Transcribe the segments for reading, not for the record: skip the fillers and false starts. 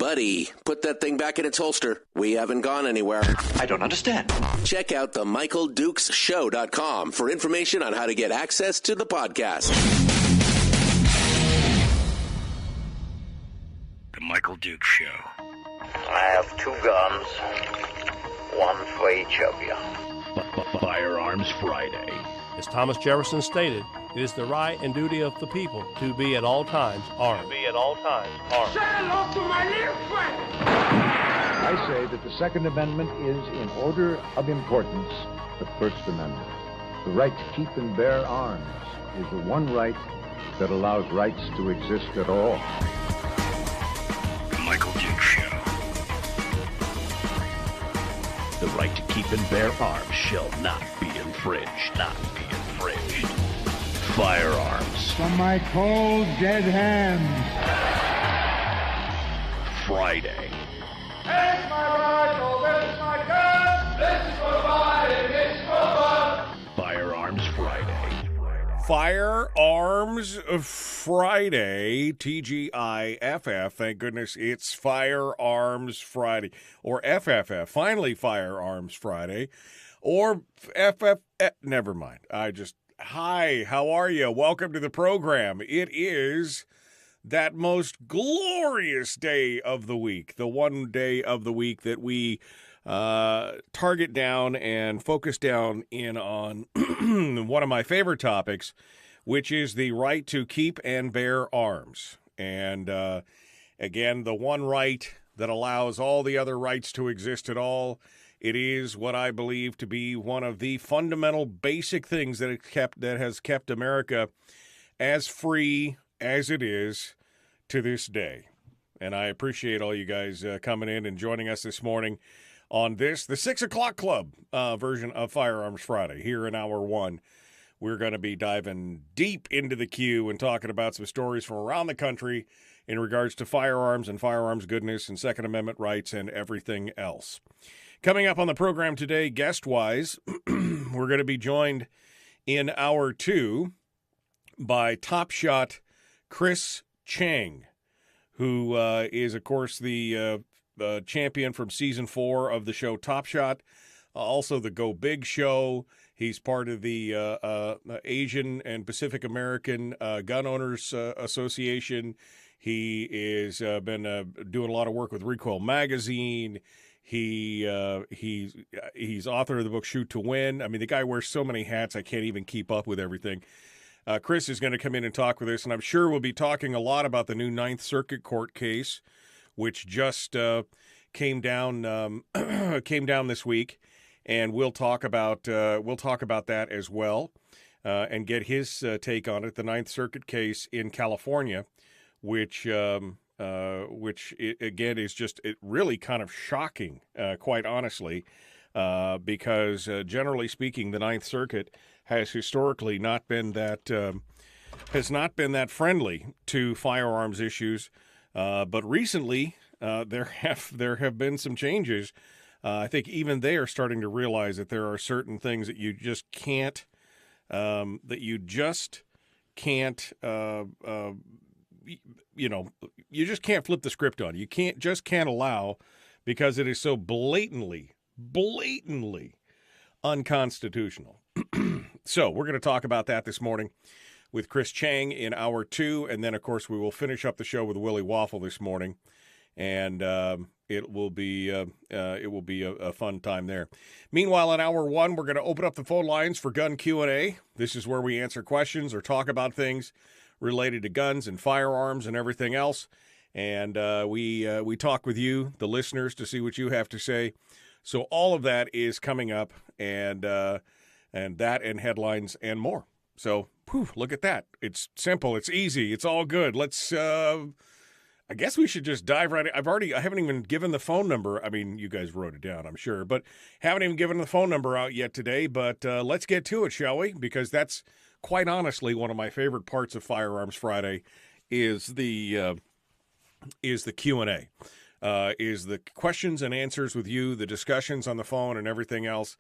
Buddy, put that thing back in its holster. We haven't gone anywhere. I don't understand. Check out the MichaelDukesShow.com for information on how to get access to the podcast. The Michael Dukes Show. I have 2 guns, one for each of you. Firearms Friday. As Thomas Jefferson stated, it is the right and duty of the people to be at all times armed. Say hello to my little friend. I say that the Second Amendment is, in order of importance, the First Amendment. The right to keep and bear arms is the one right that allows rights to exist at all. The Michael Dukes Show. The right to keep and bear arms shall not be infringed. Not be infringed. Firearms. From my cold, dead hands. Friday. Here's my rifle, this is my gun, this is for fighting, this is for fun. Firearms Friday. Firearms Friday, TGIFF. Thank goodness it's Firearms Friday. Or FFF, finally Firearms Friday. Or FFF, never mind. Hi, how are you? Welcome to the program. It is that most glorious day of the week, the one day of the week that we target down and focus down in on one of my favorite topics, which is the right to keep and bear arms. And again, the one right that allows all the other rights to exist at all. It is what I believe to be one of the fundamental basic things that has kept America as free as it is to this day. And I appreciate all you guys coming in and joining us this morning on the 6 o'clock club version of Firearms Friday. Here in hour one, we're going to be diving deep into the queue and talking about some stories from around the country in regards to firearms and firearms goodness and Second Amendment rights and everything else. Coming up on the program today, guest-wise, we're going to be joined in hour two by Top Shot Chris Cheng, who is, of course, the champion from Season 4 of the show Top Shot, also the Go Big show. He's part of the Asian and Pacific American Gun Owners Association. He is been doing a lot of work with Recoil Magazine. He's author of the book Shoot to Win. I mean, the guy wears so many hats, I can't even keep up with everything. Chris is going to come in and talk with us, and I'm sure we'll be talking a lot about the new Ninth Circuit Court case, which just came down this week, and we'll talk about that as well, and get his take on it. The Ninth Circuit case in California, which again is just really kind of shocking, quite honestly, because generally speaking, the Ninth Circuit has historically not been that friendly to firearms issues, but recently there have been some changes. I think even they are starting to realize that there are certain things that you just can't you just can't flip the script on. You can't allow, because it is so blatantly unconstitutional. So we're going to talk about that this morning with Chris Cheng in hour two, and then of course we will finish up the show with Willie Waffle this morning, and it will be a fun time there. Meanwhile, in hour one, we're going to open up the phone lines for Gun Q&A. This is where we answer questions or talk about things related to guns and firearms and everything else. And we talk with you, the listeners, to see what you have to say. So all of that is coming up, and that and headlines and more. So, look at that. It's simple. It's easy. It's all good. Let's, I guess we should just dive right in. I haven't even given the phone number. I mean, you guys wrote it down, I'm sure, but haven't even given the phone number out yet today. But let's get to it, shall we? Because that's quite honestly one of my favorite parts of Firearms Friday is the Q&A, is the questions and answers with you, the discussions on the phone and everything else.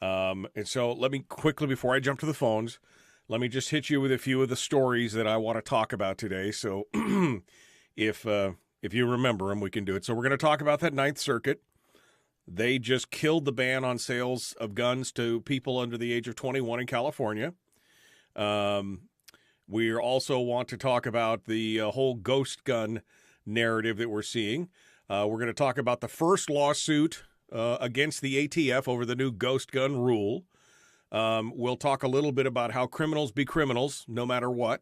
And so let me quickly, before I jump to the phones, let me just hit you with a few of the stories that I want to talk about today. So if if you remember them, we can do it. So we're going to talk about that Ninth Circuit. They just killed the ban on sales of guns to people under the age of 21 in California. We also want to talk about the whole ghost gun narrative that we're seeing. We're going to talk about the first lawsuit against the ATF over the new ghost gun rule. We'll talk a little bit about how criminals be criminals, no matter what.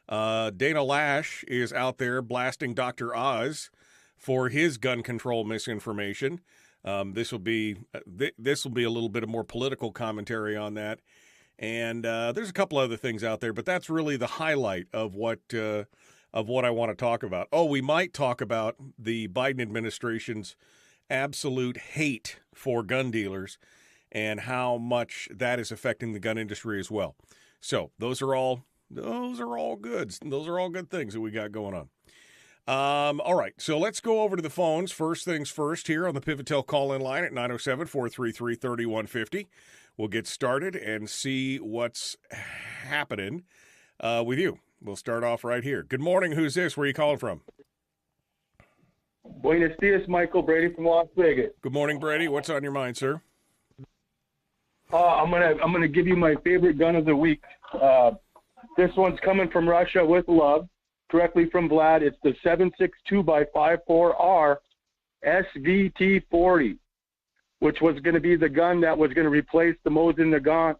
Dana Lash is out there blasting Dr. Oz for his gun control misinformation. This will be a little bit of more political commentary on that. And there's a couple other things out there, but that's really the highlight of what I want to talk about. Oh, we might talk about the Biden administration's absolute hate for gun dealers and how much that is affecting the gun industry as well. So those are all good. Those are all good things that we got going on. All right, so let's go over to the phones. First things first here on the Pivotel call-in line at 907-433-3150. We'll get started and see what's happening with you. We'll start off right here. Good morning. Who's this? Where are you calling from? Buenos dias, Michael. Brady from Las Vegas. Good morning, Brady. What's on your mind, sir? I'm gonna give you my favorite gun of the week. This one's coming from Russia with love, directly from Vlad. It's the 7.62x54R SVT-40, which was going to be the gun that was going to replace the Mosin Nagant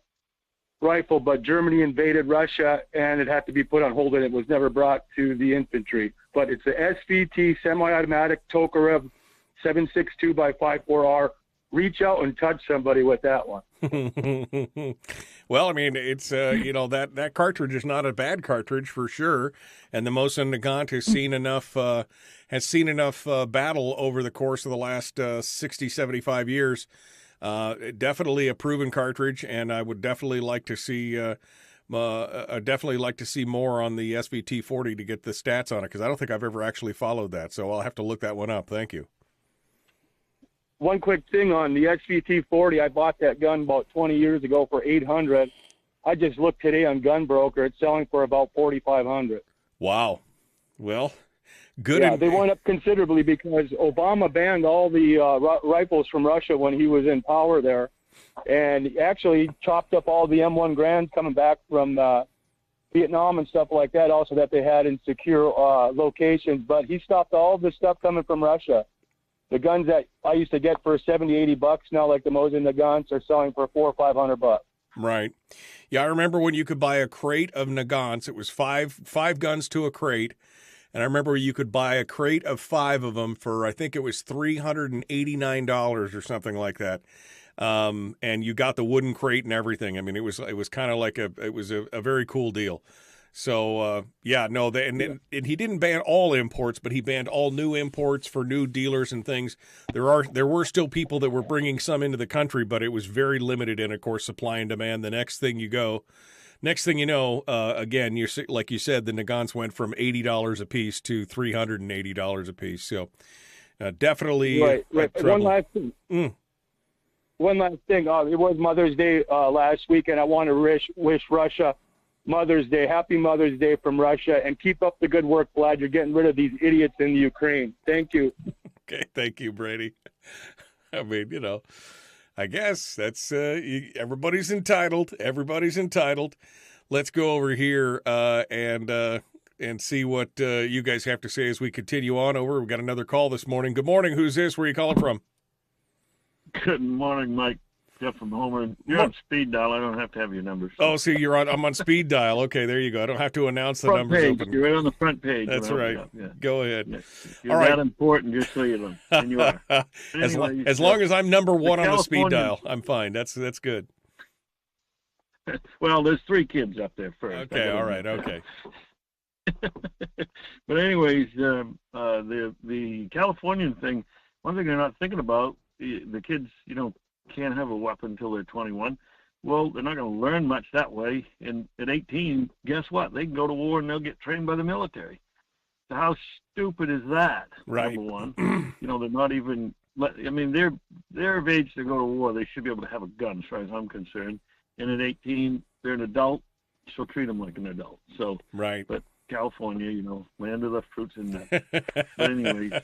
rifle, but Germany invaded Russia and it had to be put on hold and it was never brought to the infantry. But it's the SVT semi-automatic Tokarev 7.62x54R. Reach out and touch somebody with that one. Well, I mean, it's that cartridge is not a bad cartridge for sure, and the Mosin Nagant has seen enough battle over the course of the last 60, 75 years. Definitely a proven cartridge, and I would definitely like to see more on the SVT-40 to get the stats on it, because I don't think I've ever actually followed that, so I'll have to look that one up. Thank you. One quick thing on the SVT-40, I bought that gun about 20 years ago for $800. I just looked today on Gun Broker. It's selling for about $4,500. Wow. Well, good. Yeah, they went up considerably because Obama banned all the rifles from Russia when he was in power there, and actually chopped up all the M1 Grands coming back from Vietnam and stuff like that, also that they had in secure locations. But he stopped all the stuff coming from Russia. The guns that I used to get for $70, $80 now, like the Mosin Nagants, are selling for $400 or $500. Right. Yeah, I remember when you could buy a crate of Nagants. It was five guns to a crate, and I remember you could buy a crate of 5 of them for, I think it was $389 or something like that. And you got the wooden crate and everything. I mean, it was kind of like a very cool deal. So, and he didn't ban all imports, but he banned all new imports for new dealers and things. There were still people that were bringing some into the country, but it was very limited. And of course, supply and demand. The next thing you know, again, like you said, the Nagants went from $80 a piece to $380 a piece. So, definitely right. One last thing. It was Mother's Day last week, and I want to wish Russia Mother's Day. Happy Mother's Day from Russia, and keep up the good work, Vlad. You're getting rid of these idiots in the Ukraine. Thank you. Okay, thank you, Brady. I mean, I guess that's everybody's entitled. Everybody's entitled. Let's go over here and see what you guys have to say as we continue on over. We've got another call this morning. Good morning. Who's this? Where are you calling from? Good morning, Mike. Jeff from Homer. You're on speed dial. I don't have to have your numbers. Oh, so I'm on speed dial. Okay, there you go. I don't have to announce the front numbers page. open. You're right on the front page. That's right. Yeah. Go ahead. Yeah. You're all right. that important, just so you know. And you are. Anyway, as long as I'm number one on the speed dial, I'm fine. That's good. Well, there's 3 kids up there first. Okay, all right, okay. But anyways, the Californian thing, one thing they're not thinking about, the kids, can't have a weapon until they're 21. Well, they're not going to learn much that way. And at 18, guess what? They can go to war and they'll get trained by the military. So how stupid is that? Right. Number one. They're not even, they're of age to go to war. They should be able to have a gun as far as I'm concerned. And at 18, they're an adult, so treat them like an adult. So, right. But California, land of the fruits and nuts. But anyway,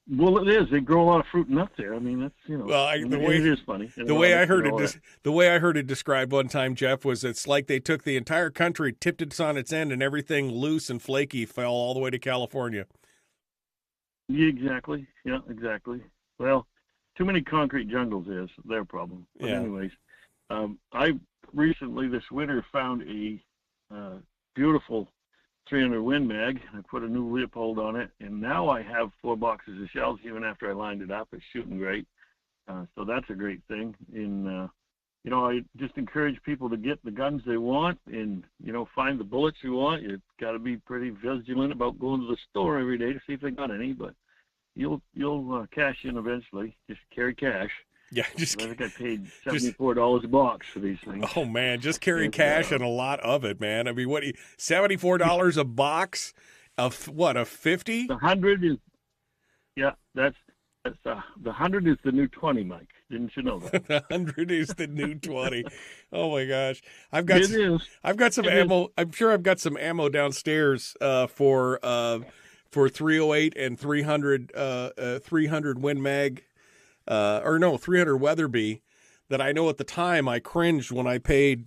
well, it is. They grow a lot of fruit and nuts there. I mean, that's Well, it is funny. The way I heard it described one time, Jeff, was it's like they took the entire country, tipped it on its end, and everything loose and flaky fell all the way to California. Yeah, exactly. Yeah, exactly. Well, too many concrete jungles is their problem. But anyways, I recently this winter found a beautiful 300 Win Mag. I put a new Leopold on it, and now I have 4 boxes of shells. Even after I lined it up, it's shooting great. So that's a great thing. And I just encourage people to get the guns they want, and find the bullets you want. You've got to be pretty vigilant about going to the store every day to see if they got any, but you'll cash in eventually. Just carry cash. Yeah, I think I paid $74 a box for these things. Oh man, just carry cash and a lot of it, man. I mean, $74 a box of what? A 50? The 100 is, that's the 100 is the new 20, Mike. Didn't you know that? The 100 is the new 20. Oh my gosh, I've got some ammo. I'm sure I've got some ammo downstairs for 308 and 300 Win Mag. 300 Weatherby, that I know at the time I cringed when I paid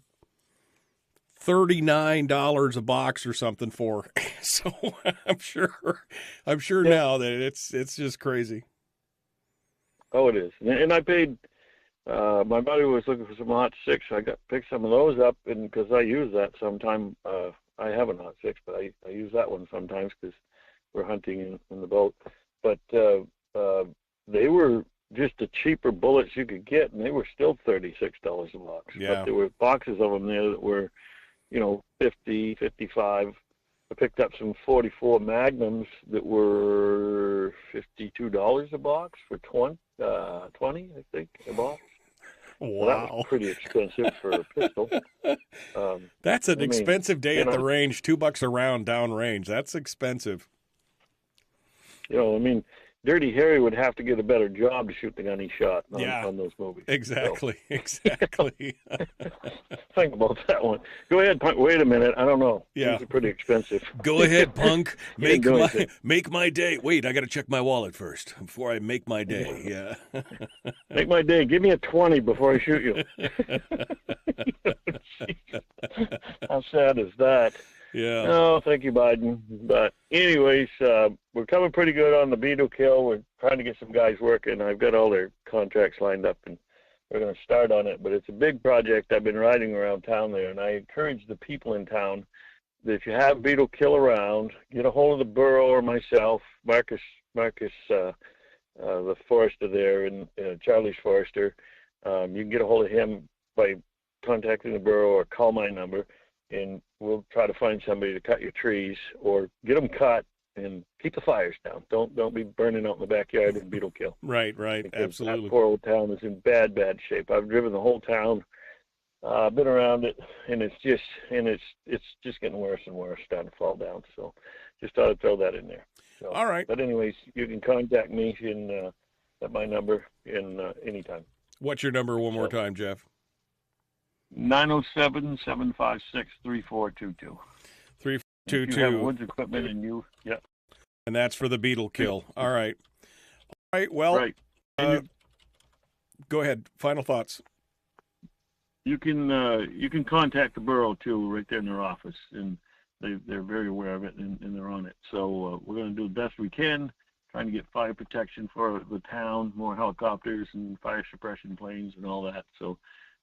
$39 a box or something for. So I'm sure now that it's just crazy. Oh, it is. And I paid, my buddy was looking for some Hot 6. I picked some of those up, and because I use that sometime. I have a Hot 6, but I use that one sometimes because we're hunting in the boat. But they were just the cheaper bullets you could get, and they were still $36 a box. Yeah. But there were boxes of them there that were, $50, $55. I picked up some 44 Magnums that were $52 a box for 20, I think, a box. Wow. So that was pretty expensive for a pistol. That's an expensive day at the range, $2 a round down range. That's expensive. Dirty Harry would have to get a better job to shoot the gun he shot on those movies. Exactly, so. Exactly. Think about that one. Go ahead, Punk. Wait a minute. I don't know. Yeah. These are pretty expensive. Go ahead, Punk. Make my day. Wait, I got to check my wallet first before I make my day. Yeah. Make my day. Give me a 20 before I shoot you. How sad is that? Yeah. No, thank you, Biden. But anyways, we're coming pretty good on the beetle kill. We're trying to get some guys working. I've got all their contracts lined up, and we're going to start on it. But it's a big project. I've been riding around town there, and I encourage the people in town that if you have beetle kill around, get a hold of the borough or myself, Marcus, the forester there, and Charlie's forester. You can get a hold of him by contacting the borough or call my number, and we'll try to find somebody to cut your trees or get them cut and keep the fires down. Don't be burning out in the backyard and beetle kill. Right, because absolutely. That poor old town is in bad shape. I've driven the whole town, been around it, and it's just getting worse and worse, starting to fall down. So just thought I'd throw that in there. So, all right. But anyways, you can contact me at my number anytime. What's your number one more time, Jeff? 907-756-3422. 3422. If you have woods equipment And that's for the beetle kill. All right. All right. Well, go ahead. Final thoughts. You can contact the borough too, right there in their office, and they're very aware of it and they're on it. So we're going to do the best we can, trying to get fire protection for the town, more helicopters and fire suppression planes and all that. So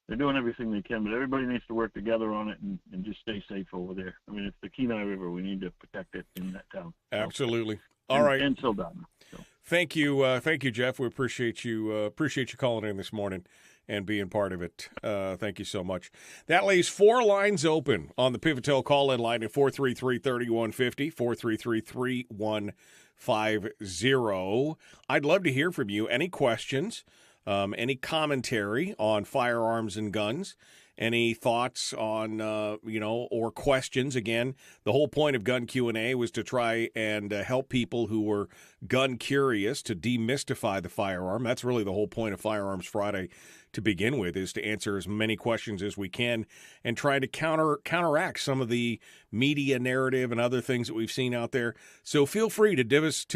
they're doing everything they can, but everybody needs to work together on it and just stay safe over there. I mean, it's the Kenai River. We need to protect it in that town. Absolutely. All right. And Sildana. So. Thank you, Jeff. We appreciate you calling in this morning and being part of it. Thank you so much. That lays 4 lines open on the Pivotel call-in line at 433-3150, 433-3150. I'd love to hear from you. Any questions? Any commentary on firearms and guns, Any thoughts on, or questions? Again, the whole point of Gun Q&A was to try and help people who were gun curious to demystify the firearm. That's really the whole point of Firearms Friday to begin with, is to answer as many questions as we can and try to counteract some of the media narrative and other things that we've seen out there. So feel free to give us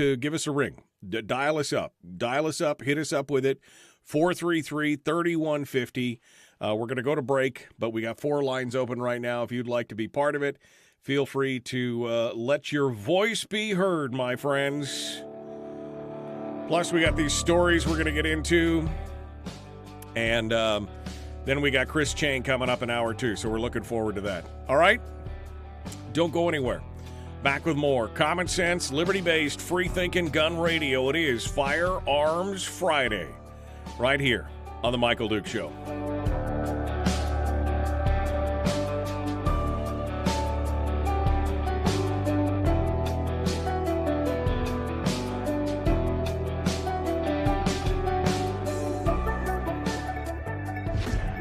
a ring. Dial us up. Hit us up with it. 433-3150. We're going to go to break, but we got 4 lines open right now. If you'd like to be part of it, feel free to let your voice be heard, my friends. Plus, we got these stories we're going to get into. And then we got Chris Cheng coming up in hour 2, so we're looking forward to that. All right? Don't go anywhere. Back with more common sense, liberty-based, free-thinking gun radio. It is Firearms Friday, right here on The Michael Duke Show.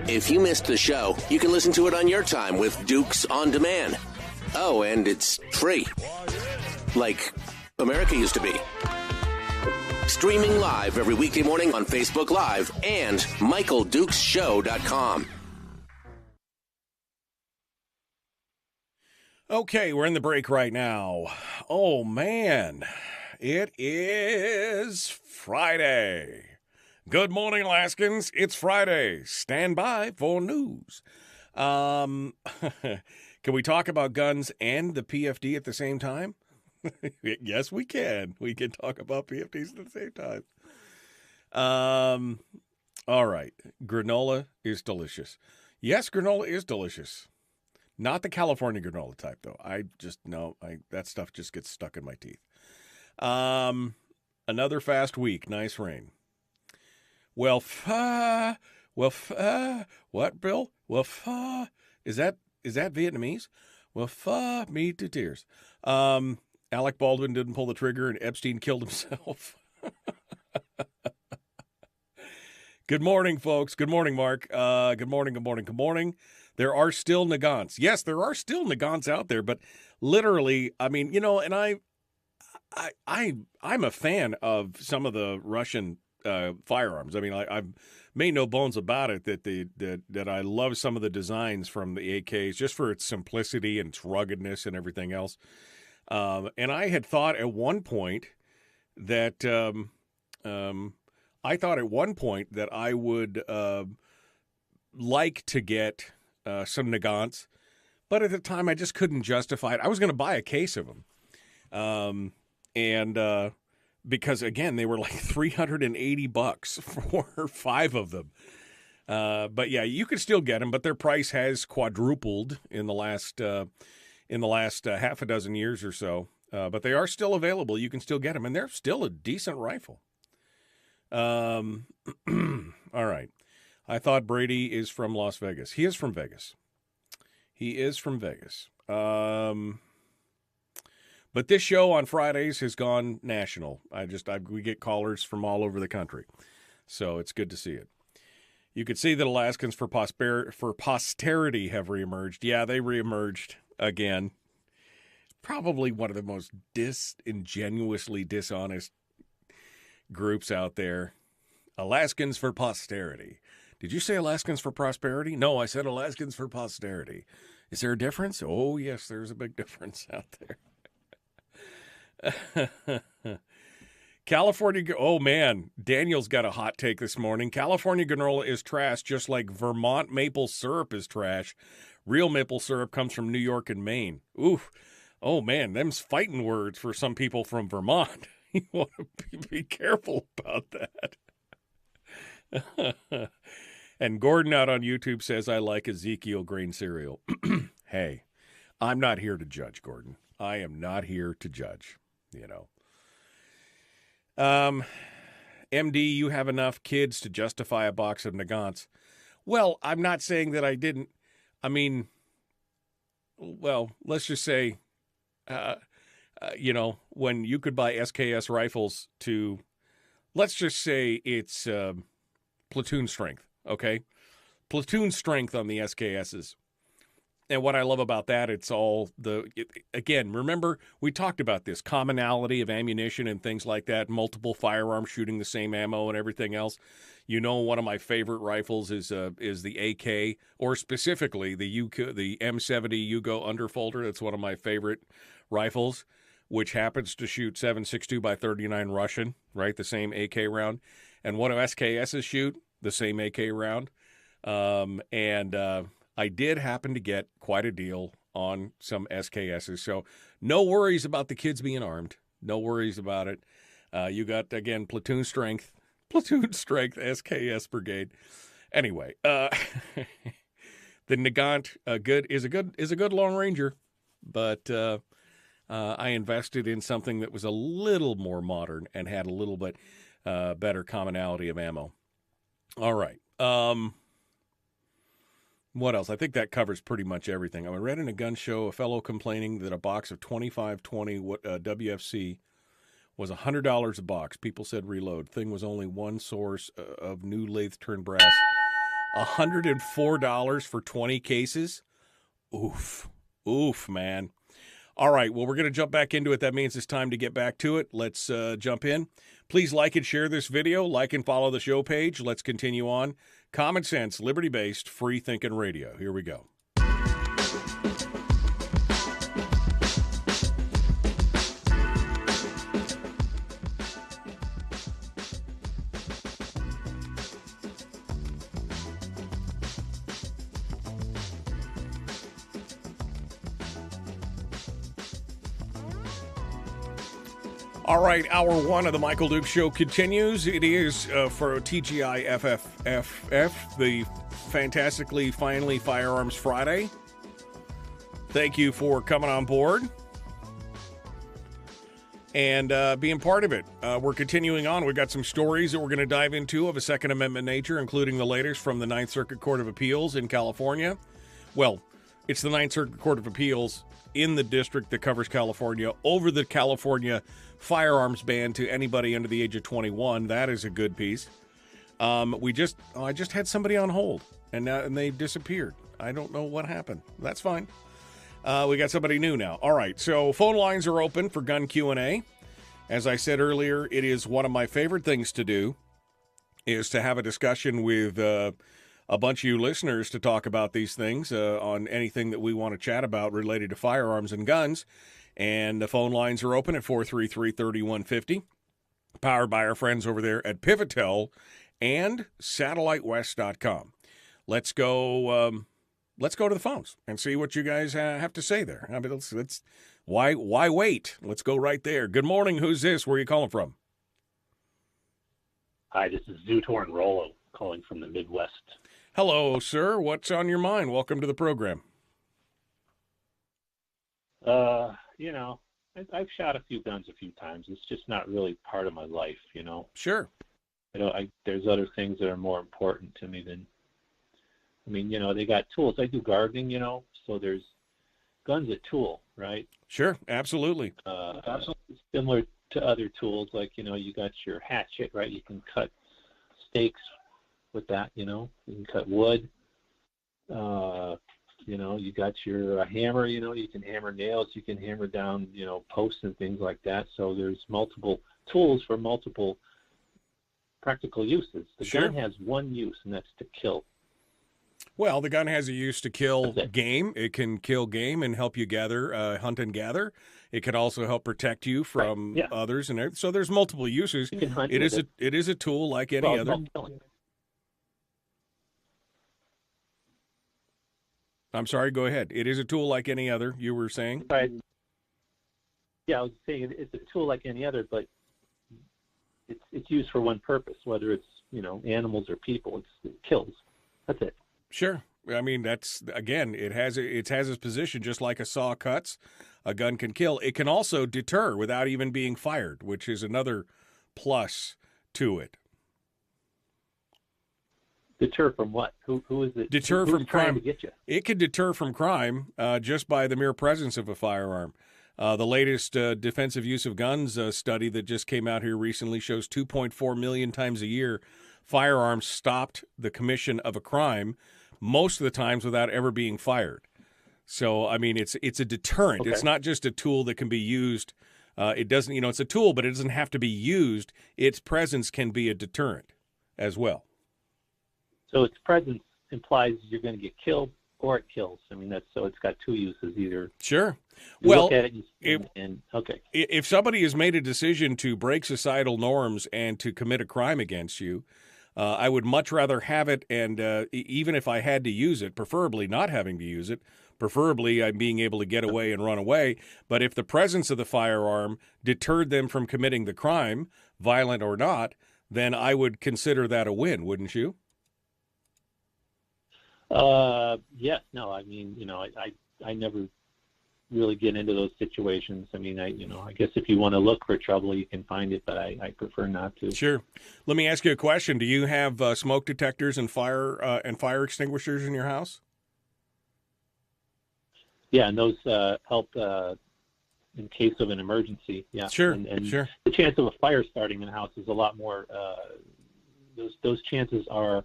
If you missed the show, you can listen to it on your time with Dukes On Demand. Oh, and it's free. Like America used to be. Streaming live every weekday morning on Facebook Live and MichaelDukesShow.com. Okay, we're in the break right now. Oh, man. It is Friday. Good morning, Alaskans. It's Friday. Stand by for news. Can we talk about guns and the PFD at the same time? Yes, we can. We can talk about PFDs at the same time. All right. Granola is delicious. Yes, granola is delicious. Not the California granola type, though. That stuff just gets stuck in my teeth. Another fast week. Nice rain. What, Bill? Is that Vietnamese? Me to tears. Alec Baldwin didn't pull the trigger and Epstein killed himself. Good morning, folks. Good morning, Mark. Good morning. There are still Nagants. Yes, there are still Nagants out there, but literally, I mean, and I'm a fan of some of the Russian firearms. I mean, I've made no bones about it that I love some of the designs from the AKs just for its simplicity and its ruggedness and everything else. And I had thought at one point that I would like to get some Nagants, but at the time I just couldn't justify it. I was going to buy a case of them, because again they were like $380 for 5 of them. But yeah, you could still get them, but their price has quadrupled in the last half a dozen years or so. But they are still available. You can still get them, and they're still a decent rifle. All right. I thought Brady is from Las Vegas. He is from Vegas. But this show on Fridays has gone national. We get callers from all over the country. So it's good to see it. You could see that Alaskans for posterity have reemerged. Yeah, they reemerged again. Probably one of the most disingenuously dishonest groups out there. Alaskans for posterity. Did you say Alaskans for prosperity? No, I said Alaskans for posterity. Is there a difference? Oh, yes, there's a big difference out there. California, oh man, Daniel's got a hot take this morning. California granola is trash, just like Vermont maple syrup is trash. Real maple syrup comes from New York and Maine. Oof. Oh man, them's fighting words for some people from Vermont. You want to be careful about that. And Gordon out on YouTube says, I like Ezekiel grain cereal. Hey, I'm not here to judge, Gordon. I am not here to judge. MD, you have enough kids to justify a box of Nagants. Well, I'm not saying that I didn't. I mean, well, let's just say, when you could buy SKS rifles to, let's just say it's platoon strength, okay? platoon strength on the SKSs. And what I love about that, it's all again, remember, we talked about this commonality of ammunition and things like that, multiple firearms shooting the same ammo and everything else. You know, one of my favorite rifles is the AK, or specifically the M70 Yugo underfolder. That's one of my favorite rifles, which happens to shoot 7.62 by 39 Russian, right? The same AK round. And what do SKSs shoot? The same AK round. I did happen to get quite a deal on some SKSs, so no worries about the kids being armed. No worries about it. You got, again, platoon strength SKS brigade. Anyway, the Nagant is a good long ranger, but I invested in something that was a little more modern and had a little bit better commonality of ammo. All right. What else? I think that covers pretty much everything. I read in a gun show a fellow complaining that a box of 2520 WFC was $100 a box. People said reload. Thing was only one source of new lathe turned brass. $104 for 20 cases? Oof, man. All right, well, we're going to jump back into it. That means it's time to get back to it. Let's jump in. Please like and share this video. Like and follow the show page. Let's continue on. Common sense, liberty-based, free-thinking radio. Here we go. All right, hour one of the Michael Duke Show continues. It is for TGI FFF, the fantastically finally Firearms Friday. Thank you for coming on board and being part of it. We're continuing on. We've got some stories that we're going to dive into of a Second Amendment nature, including the latest from the Ninth Circuit Court of Appeals in California. Well, it's the Ninth Circuit Court of Appeals in the district that covers California over the California firearms ban to anybody under the age of 21. That is a good piece. I just had somebody on hold and they disappeared. I don't know what happened. That's fine. We got somebody new now. All right, so phone lines are open for gun Q&A. As I said earlier, it is one of my favorite things to do is to have a discussion with a bunch of you listeners to talk about these things on anything that we want to chat about related to firearms and guns. And the phone lines are open at 433-3150, powered by our friends over there at Pivotel and SatelliteWest.com. Let's go to the phones and see what you guys have to say there. I mean, let's why wait? Let's go right there. Good morning. Who's this? Where are you calling from? Hi, this is Zutorn Rollo calling from the Midwest. Hello, sir. What's on your mind? Welcome to the program. I've shot a few guns a few times. It's just not really part of my life, Sure. There's other things that are more important to me than, they got tools. I do gardening, so there's guns a tool, right? Sure, absolutely. Similar to other tools, like, you got your hatchet, right? You can cut steaks with that, you can cut wood. You got your hammer, you can hammer nails, you can hammer down, posts and things like that. So there's multiple tools for multiple practical uses. The gun has one use, and that's to kill. Well, the gun has a use to kill game. It can kill game and help you gather, hunt and gather. It can also help protect you from others, and so there's multiple uses. It is a tool like any other. I'm sorry, go ahead. It is a tool like any other, you were saying? Right. Yeah, I was saying it's a tool like any other, but it's used for one purpose, whether it's, animals or people. It kills. That's it. Sure. I mean, that's, again, it has its position just like a saw cuts. A gun can kill. It can also deter without even being fired, which is another plus to it. Deter from what? Who is it? Deter from crime. To get you? It can deter from crime just by the mere presence of a firearm. The latest defensive use of guns study that just came out here recently shows 2.4 million times a year firearms stopped the commission of a crime. most of the times without ever being fired. So, I mean, it's a deterrent. Okay. It's not just a tool that can be used. It doesn't, it's a tool, but it doesn't have to be used. Its presence can be a deterrent as well. So its presence implies you're going to get killed or it kills. I mean, so it's got two uses either. Sure. You Well, look at it okay. If somebody has made a decision to break societal norms and to commit a crime against you, I would much rather have it, and even if I had to use it, preferably not having to use it, preferably I'm being able to get away and run away. But if the presence of the firearm deterred them from committing the crime, violent or not, then I would consider that a win, wouldn't you? Yes. No, I mean, I never really get into those situations. I mean, I guess if you want to look for trouble, you can find it, but I prefer not to. Sure. Let me ask you a question. Do you have smoke detectors and fire extinguishers in your house? Yeah, and those help in case of an emergency. Yeah. Sure. And sure. The chance of a fire starting in the house is a lot more. Those chances are,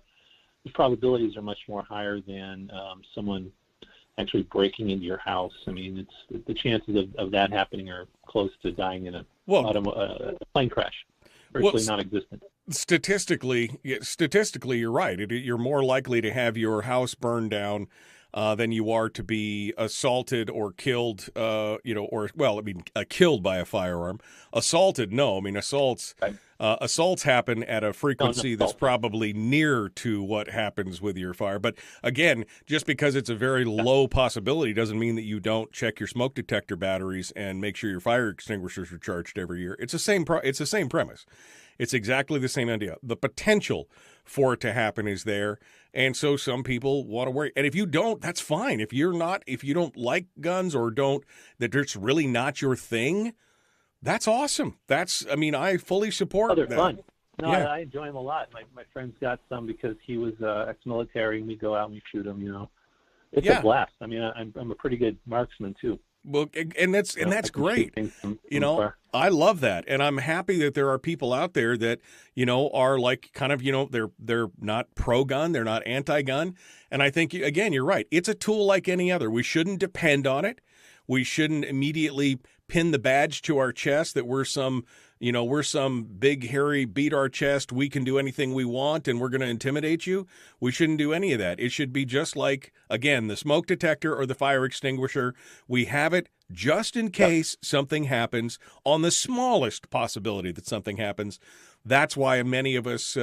the probabilities are much more higher than someone actually breaking into your house. I mean, the chances of that happening are close to dying in a plane crash. Virtually non-existent. Statistically, you're right. You're more likely to have your house burned down than you are to be assaulted or killed, killed by a firearm. Assaulted, no. I mean, assaults happen at a frequency that's probably near to what happens with your fire. But again, just because it's a very low possibility doesn't mean that you don't check your smoke detector batteries and make sure your fire extinguishers are charged every year. It's the same premise. It's exactly the same idea. The potential for it to happen is there, and so some people want to worry. And if you don't, that's fine. If you don't like guns or that it's really not your thing, that's awesome. I fully support they're that. fun. No, yeah. I enjoy them a lot. My friend's got some because he was ex-military, and we go out and we shoot them. It's a blast. I mean, I'm a pretty good marksman too. Well, and that's great. I love that, and I'm happy that there are people out there that are like kind of they're not pro-gun, they're not anti-gun, and I think again you're right. It's a tool like any other. We shouldn't depend on it. We shouldn't immediately pin the badge to our chest that we're some big hairy beat our chest. We can do anything we want, and we're going to intimidate you. We shouldn't do any of that. It should be just like, again, the smoke detector or the fire extinguisher. We have it just in case something happens, on the smallest possibility that something happens. That's why many of us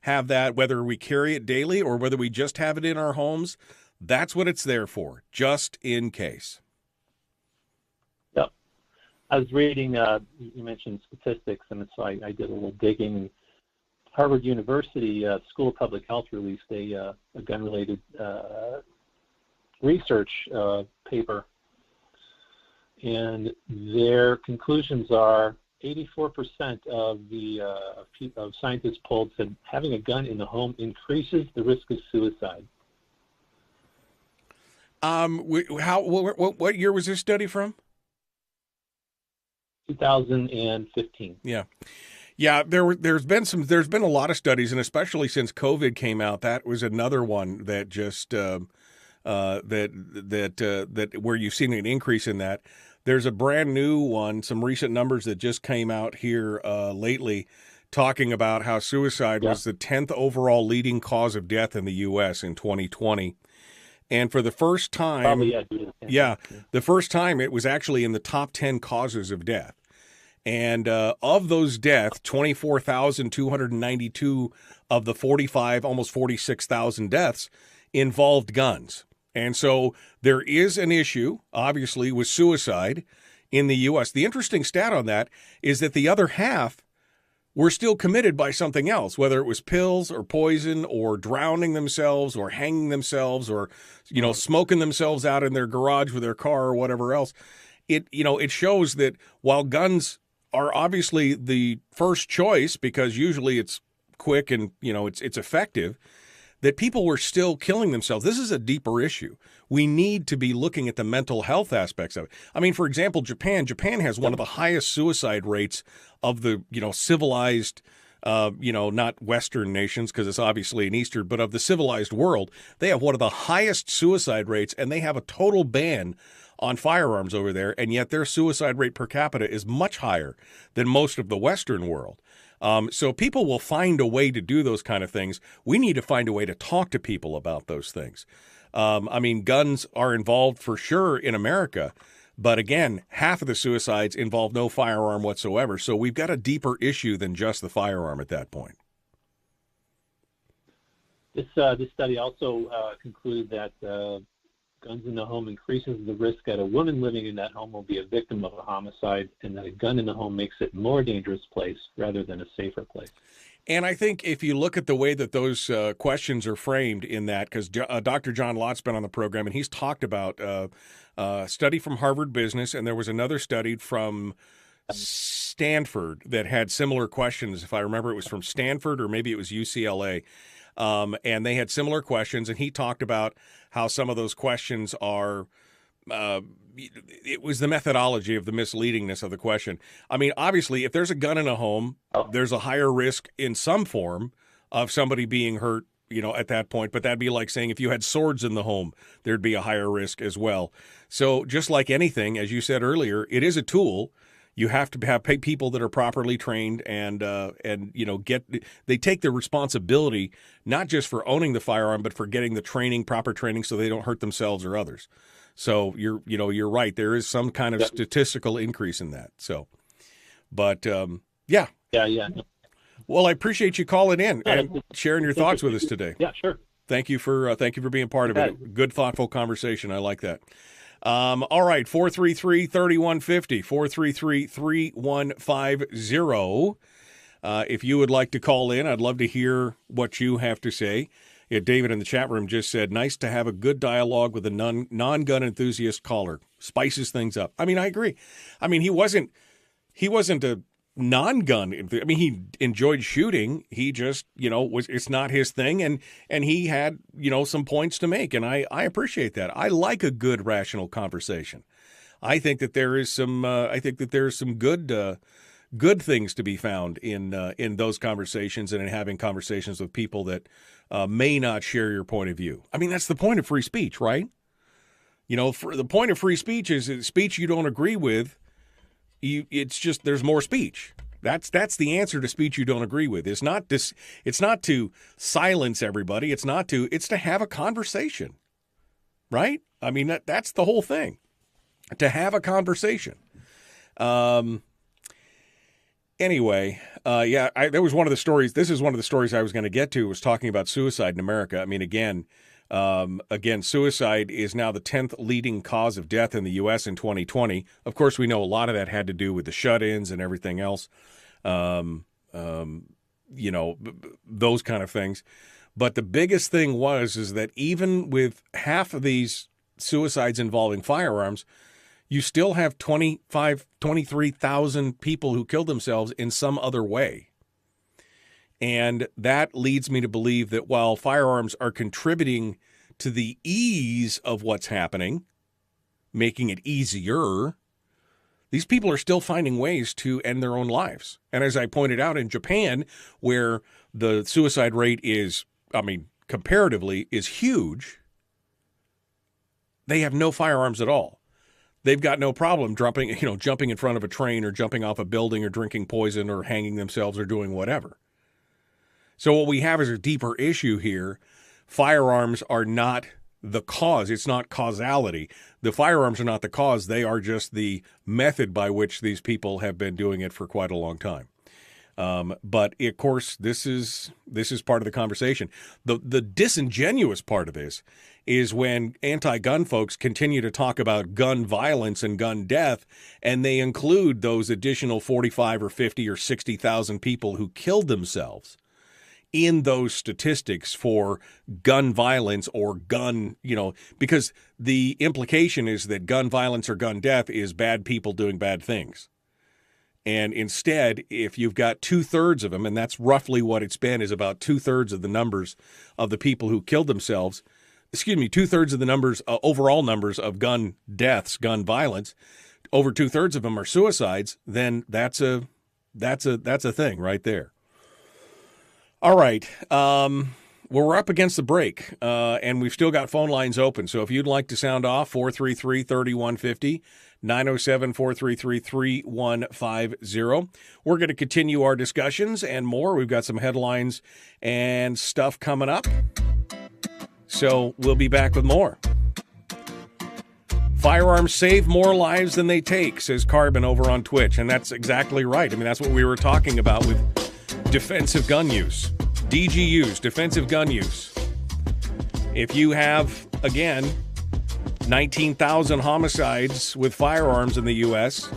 have that, whether we carry it daily or whether we just have it in our homes. That's what it's there for, just in case. I was reading, you mentioned statistics, and so I did a little digging. And Harvard University School of Public Health released a gun-related research paper, and their conclusions are 84% of scientists polled said having a gun in the home increases the risk of suicide. What year was this study from? 2015. Yeah. There's been a lot of studies, and especially since COVID came out, that was another one that just that where you've seen an increase in that. There's a brand new one, some recent numbers that just came out here lately, talking about how suicide was the 10th overall leading cause of death in the U.S. in 2020. And for the first time, the first time it was actually in the top 10 causes of death. And of those deaths, 24,292 of the 45, almost 46,000 deaths involved guns. And so there is an issue, obviously, with suicide in the U.S. The interesting stat on that is that the other half were still committed by something else, whether it was pills or poison or drowning themselves or hanging themselves or, smoking themselves out in their garage with their car or whatever else. It shows that while guns are obviously the first choice because usually it's quick and, it's effective, that people were still killing themselves. This is a deeper issue. We need to be looking at the mental health aspects of it. I mean, for example, Japan has one of the highest suicide rates of the, civilized not Western nations, because it's obviously an Eastern, but of the civilized world, they have one of the highest suicide rates, and they have a total ban on firearms over there, and yet their suicide rate per capita is much higher than most of the Western world. So people will find a way to do those kind of things. We need to find a way to talk to people about those things. Guns are involved for sure in America, but again, half of the suicides involve no firearm whatsoever. So we've got a deeper issue than just the firearm at that point. This study also concluded that guns in the home increases the risk that a woman living in that home will be a victim of a homicide, and that a gun in the home makes it a more dangerous place rather than a safer place. And I think if you look at the way that those questions are framed in that, because Dr. John Lott's been on the program, and he's talked about a study from Harvard Business, and there was another study from Stanford that had similar questions. If I remember, it was from Stanford or maybe it was UCLA. And they had similar questions, and he talked about how some of those questions are it was the methodology of the misleadingness of the question. Obviously, if there's a gun in a home, there's a higher risk in some form of somebody being hurt, at that point. But that'd be like saying if you had swords in the home, there'd be a higher risk as well. So just like anything, as you said earlier, it is a tool. You have to have people that are properly trained and they take the responsibility not just for owning the firearm, but for getting the training, proper training, so they don't hurt themselves or others. So you're right. There is some kind of statistical increase in that. So, but yeah. Well, I appreciate you calling in and sharing your thoughts with us today. Yeah, sure. Thank you for being part of it. Good, thoughtful conversation. I like that. All right, 433-3150, 433-3150. If you would like to call in, I'd love to hear what you have to say. Yeah, David in the chat room just said, nice to have a good dialogue with a non-gun enthusiast caller. Spices things up. I agree. He wasn't a non-gun. He enjoyed shooting. He just, it's not his thing. And he had, some points to make. And I appreciate that. I like a good, rational conversation. I think that there is some, good things to be found in those conversations and in having conversations with people that may not share your point of view. That's the point of free speech, right? The point of free speech is speech you don't agree with. It's just there's more speech. That's the answer to speech you don't agree with. It's not to silence everybody. It's to have a conversation, right? That's the whole thing. To have a conversation. Anyway, there was one of the stories. This is one of the stories I was going to get to, was talking about suicide in America. Again, suicide is now the 10th leading cause of death in the U.S. in 2020. Of course, we know a lot of that had to do with the shut-ins and everything else, those kind of things. But the biggest thing is that even with half of these suicides involving firearms, you still have 23,000 people who killed themselves in some other way. And that leads me to believe that while firearms are contributing to the ease of what's happening, making it easier, these people are still finding ways to end their own lives. And as I pointed out, in Japan, where the suicide rate is, comparatively, is huge, they have no firearms at all. They've got no problem jumping in front of a train or jumping off a building or drinking poison or hanging themselves or doing whatever. So what we have is a deeper issue here. Firearms are not the cause. It's not causality. The firearms are not the cause. They are just the method by which these people have been doing it for quite a long time. But of course, this is part of the conversation. The disingenuous part of this is when anti-gun folks continue to talk about gun violence and gun death, and they include those additional 45 or 50 or 60,000 people who killed themselves in those statistics for gun violence or gun, because the implication is that gun violence or gun death is bad people doing bad things. And instead, if you've got 2/3 of them, and that's roughly what it's been, is about 2/3 of the numbers of the people who killed themselves, 2/3 of the numbers, overall numbers of gun deaths, gun violence, over 2/3 of them are suicides, then that's a thing right there. All right. Well, we're up against the break, and we've still got phone lines open. So if you'd like to sound off, 433-3150, 907-433-3150. We're going to continue our discussions and more. We've got some headlines and stuff coming up. So we'll be back with more. Firearms save more lives than they take, says Carbon over on Twitch. And that's exactly right. I mean, that's what we were talking about with defensive gun use. DGUs, defensive gun use. If you have, again, 19,000 homicides with firearms in the U.S.,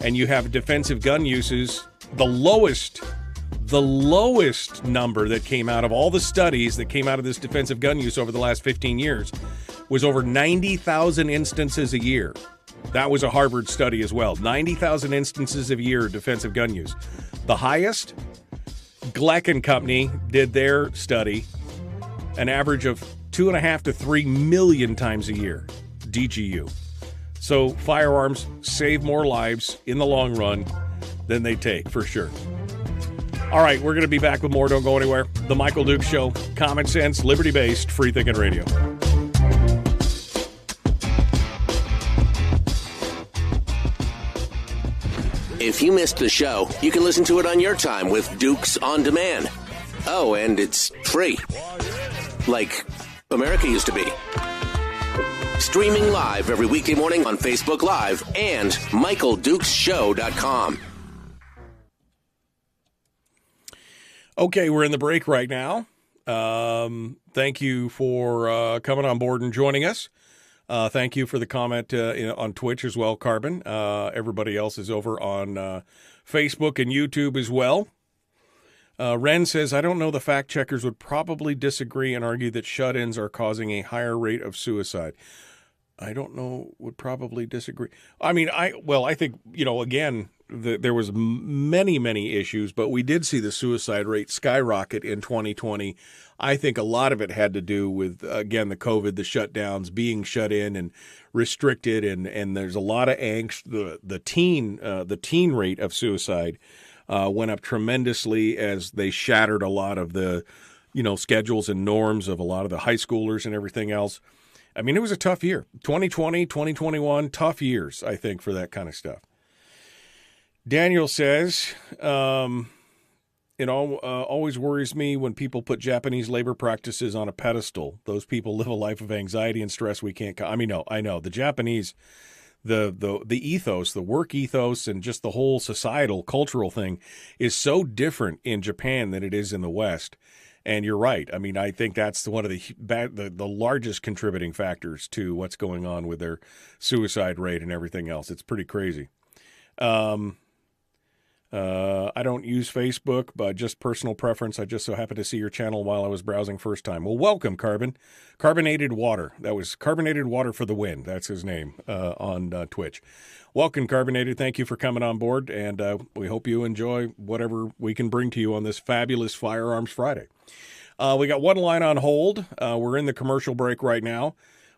and you have defensive gun uses, the lowest number that came out of all the studies that came out of this defensive gun use over the last 15 years was over 90,000 instances a year. That was a Harvard study as well. 90,000 instances a year of defensive gun use. The highest, Gleck and Company did their study, an average of 2.5 to 3 million times a year, DGU. So firearms save more lives in the long run than they take, for sure. All right, we're going to be back with more. Don't go anywhere. The Michael Duke Show, common sense, liberty-based, free-thinking radio. If you missed the show, you can listen to it on your time with Dukes on Demand. Oh, and it's free. Like America used to be. Streaming live every weekday morning on Facebook Live and MichaelDukesShow.com. Okay, we're in the break right now. Thank you for coming on board and joining us. Thank you for the comment on Twitch as well, Carbon. Everybody else is over on Facebook and YouTube as well. Ren says, I don't know, the fact checkers would probably disagree and argue that shut-ins are causing a higher rate of suicide. I don't know, would probably disagree. I mean, I think, again, there was many issues, but we did see the suicide rate skyrocket in 2020. I think a lot of it had to do with, again, the COVID, the shutdowns, being shut in and restricted, and there's a lot of angst. The teen rate of suicide went up tremendously as they shattered a lot of the, schedules and norms of a lot of the high schoolers and everything else. I mean, it was a tough year. 2020, 2021, tough years, I think, for that kind of stuff. Daniel says, it always worries me when people put Japanese labor practices on a pedestal. Those people live a life of anxiety and stress we can't. I know. The Japanese, the ethos, the work ethos, and just the whole societal, cultural thing is so different in Japan than it is in the West. And you're right. I mean, I think that's one of the largest contributing factors to what's going on with their suicide rate and everything else. It's pretty crazy. I don't use Facebook, but just personal preference. I just so happened to see your channel while I was browsing first time. Well, welcome, Carbon. Carbonated Water. That was Carbonated Water for the Win. That's his name on Twitch. Welcome, Carbonated. Thank you for coming on board, and we hope you enjoy whatever we can bring to you on this fabulous Firearms Friday. We got one line on hold. We're in the commercial break right now.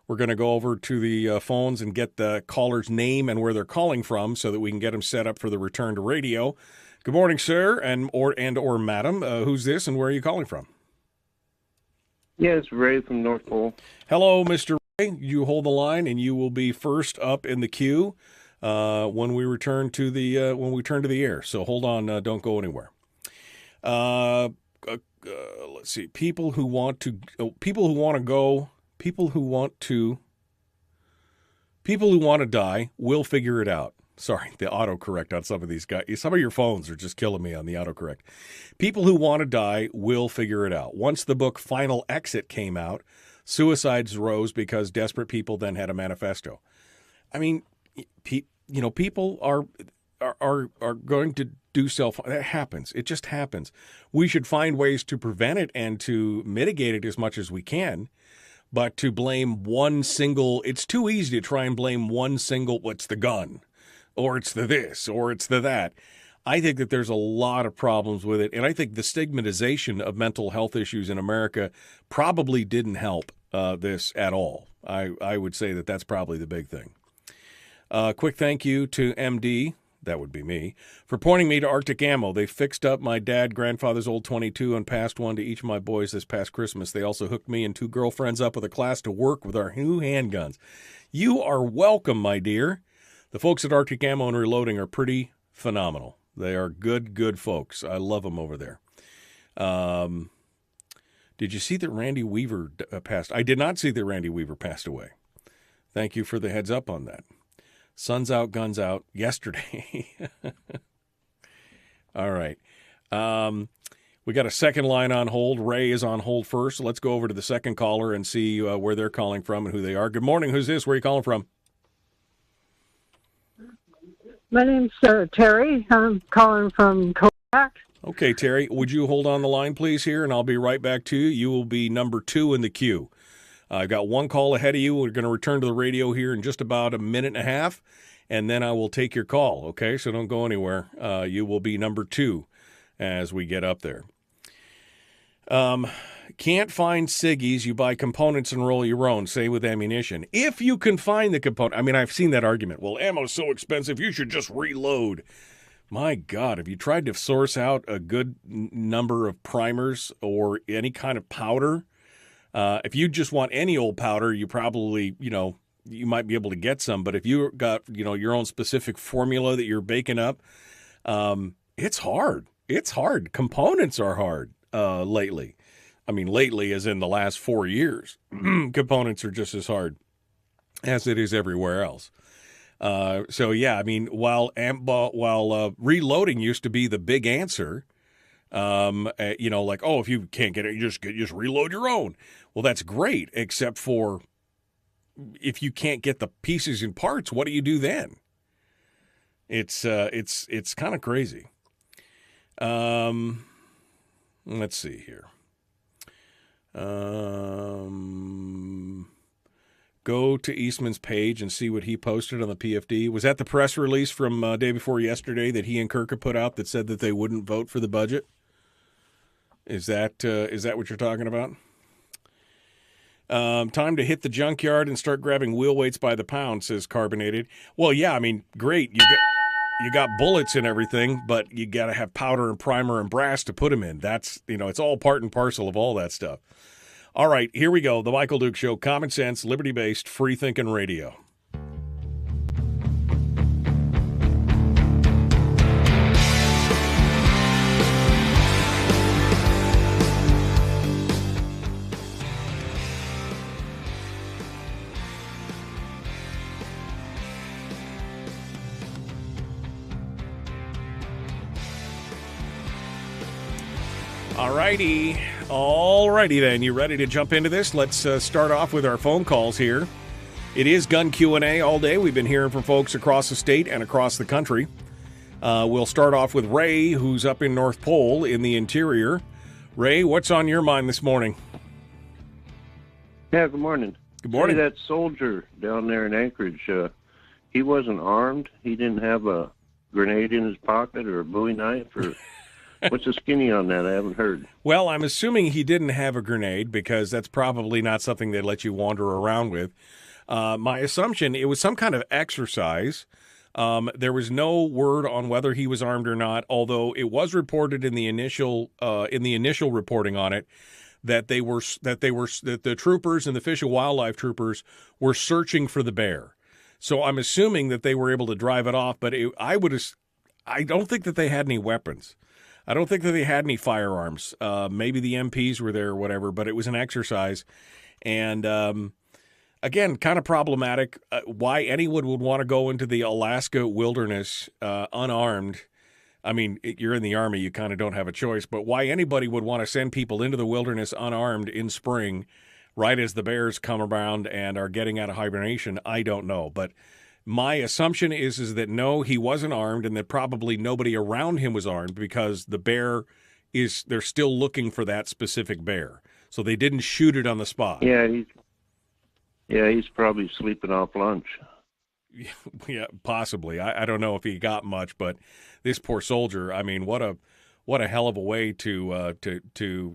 We're going to go over to the phones and get the caller's name and where they're calling from so that we can get them set up for the return to radio. Good morning, sir, or madam. Who's this and where are you calling from? Yeah, it's Ray from North Pole. Hello, Mr. Ray. You hold the line, and you will be first up in the queue when we return to the air. So hold on, don't go anywhere. Let's see. People who want to die will figure it out. Sorry, the autocorrect on some of these guys. Some of your phones are just killing me on the autocorrect. People who want to die will figure it out. Once the book Final Exit came out, suicides rose because desperate people then had a manifesto. I mean, people are going to do that happens. It just happens. We should find ways to prevent it and to mitigate it as much as we can. But to blame one single, it's too easy to try and blame one single, what's the gun, or it's the this, or it's the that. I think that there's a lot of problems with it. And I think the stigmatization of mental health issues in America probably didn't help this at all. I would say that that's probably the big thing. Quick thank you to MD, That would be me. For pointing me to Arctic Ammo. They fixed up my grandfather's old 22 and passed one to each of my boys this past Christmas. They also hooked me and 2 girlfriends up with a class to work with our new handguns. You are welcome, my dear. The folks at Arctic Ammo and Reloading are pretty phenomenal. They are good folks. I love them over there. Did you see that Randy Weaver passed? I did not see that Randy Weaver passed away. Thank you for the heads up on that. Sun's out, guns out yesterday. All right. We got a second line on hold. Ray is on hold first. Let's go over to the second caller and see where they're calling from and who they are. Good morning. Who's this? Where are you calling from? My name's Terry. I'm calling from Kodak. Okay, Terry. Would you hold on the line, please, here, and I'll be right back to you. You will be number 2 in the queue. I've got one call ahead of you. We're going to return to the radio here in just about a minute and a half, and then I will take your call, okay? So don't go anywhere. You will be number 2 as we get up there. Can't find ciggies, you buy components and roll your own, say with ammunition. If you can find the component, I mean, I've seen that argument. Well, ammo's so expensive, you should just reload. My God, have you tried to source out a good number of primers or any kind of powder? If you just want any old powder, you probably, you might be able to get some. But if you got, your own specific formula that you're baking up, it's hard. It's hard. Components are hard lately. I mean, lately as in the last 4 years. Components are just as hard as it is everywhere else. So, yeah, I mean, while reloading used to be the big answer, if you can't get it, you just reload your own. Well, that's great, except for if you can't get the pieces and parts, what do you do then? It's kind of crazy. Let's see here. Go to Eastman's page and see what he posted on the PFD. Was that the press release from day before yesterday that he and Kirka put out that said that they wouldn't vote for the budget? Is that what you're talking about? Time to hit the junkyard and start grabbing wheel weights by the pound, says Carbonated. Well, yeah, I mean, great. You got bullets and everything, but you got to have powder and primer and brass to put them in. That's, it's all part and parcel of all that stuff. All right, here we go. The Michael Duke Show, common sense, liberty-based, free-thinking radio. All righty then. You ready to jump into this? Let's start off with our phone calls here. It is Gun Q&A all day. We've been hearing from folks across the state and across the country. We'll start off with Ray, who's up in North Pole in the interior. Ray, what's on your mind this morning? Yeah, good morning. Good morning. Hey, that soldier down there in Anchorage, he wasn't armed. He didn't have a grenade in his pocket or a Bowie knife or... What's the skinny on that? I haven't heard. Well, I'm assuming he didn't have a grenade because that's probably not something they let you wander around with. My assumption, it was some kind of exercise. There was no word on whether he was armed or not, although it was reported in the initial reporting on it that the troopers and the Fish and Wildlife troopers were searching for the bear. So I'm assuming that they were able to drive it off, but I don't think that they had any weapons. I don't think that they had any firearms. Maybe the MPs were there or whatever, but it was an exercise. And, again, kind of problematic. Why anyone would want to go into the Alaska wilderness unarmed. I mean, you're in the Army, you kind of don't have a choice. But why anybody would want to send people into the wilderness unarmed in spring, right as the bears come around and are getting out of hibernation, I don't know. But my assumption is that no, he wasn't armed and that probably nobody around him was armed because the bear they're still looking for that specific bear. So they didn't shoot it on the spot. Yeah, he's probably sleeping off lunch. Yeah, possibly. I don't know if he got much, but this poor soldier, I mean, what what a hell of a way to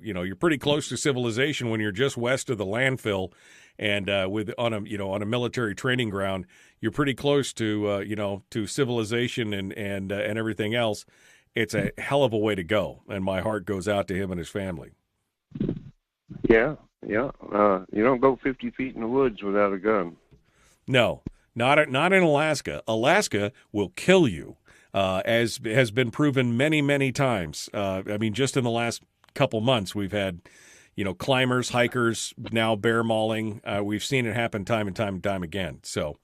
you're pretty close to civilization when you're just west of the landfill, and on a military training ground, you're pretty close to to civilization and everything else. It's a hell of a way to go, and my heart goes out to him and his family. Yeah. You don't go 50 feet in the woods without a gun. No, not in Alaska. Alaska will kill you. As has been proven many, many times. Just in the last couple months, we've had, climbers, hikers, now bear mauling. We've seen it happen time and time again. So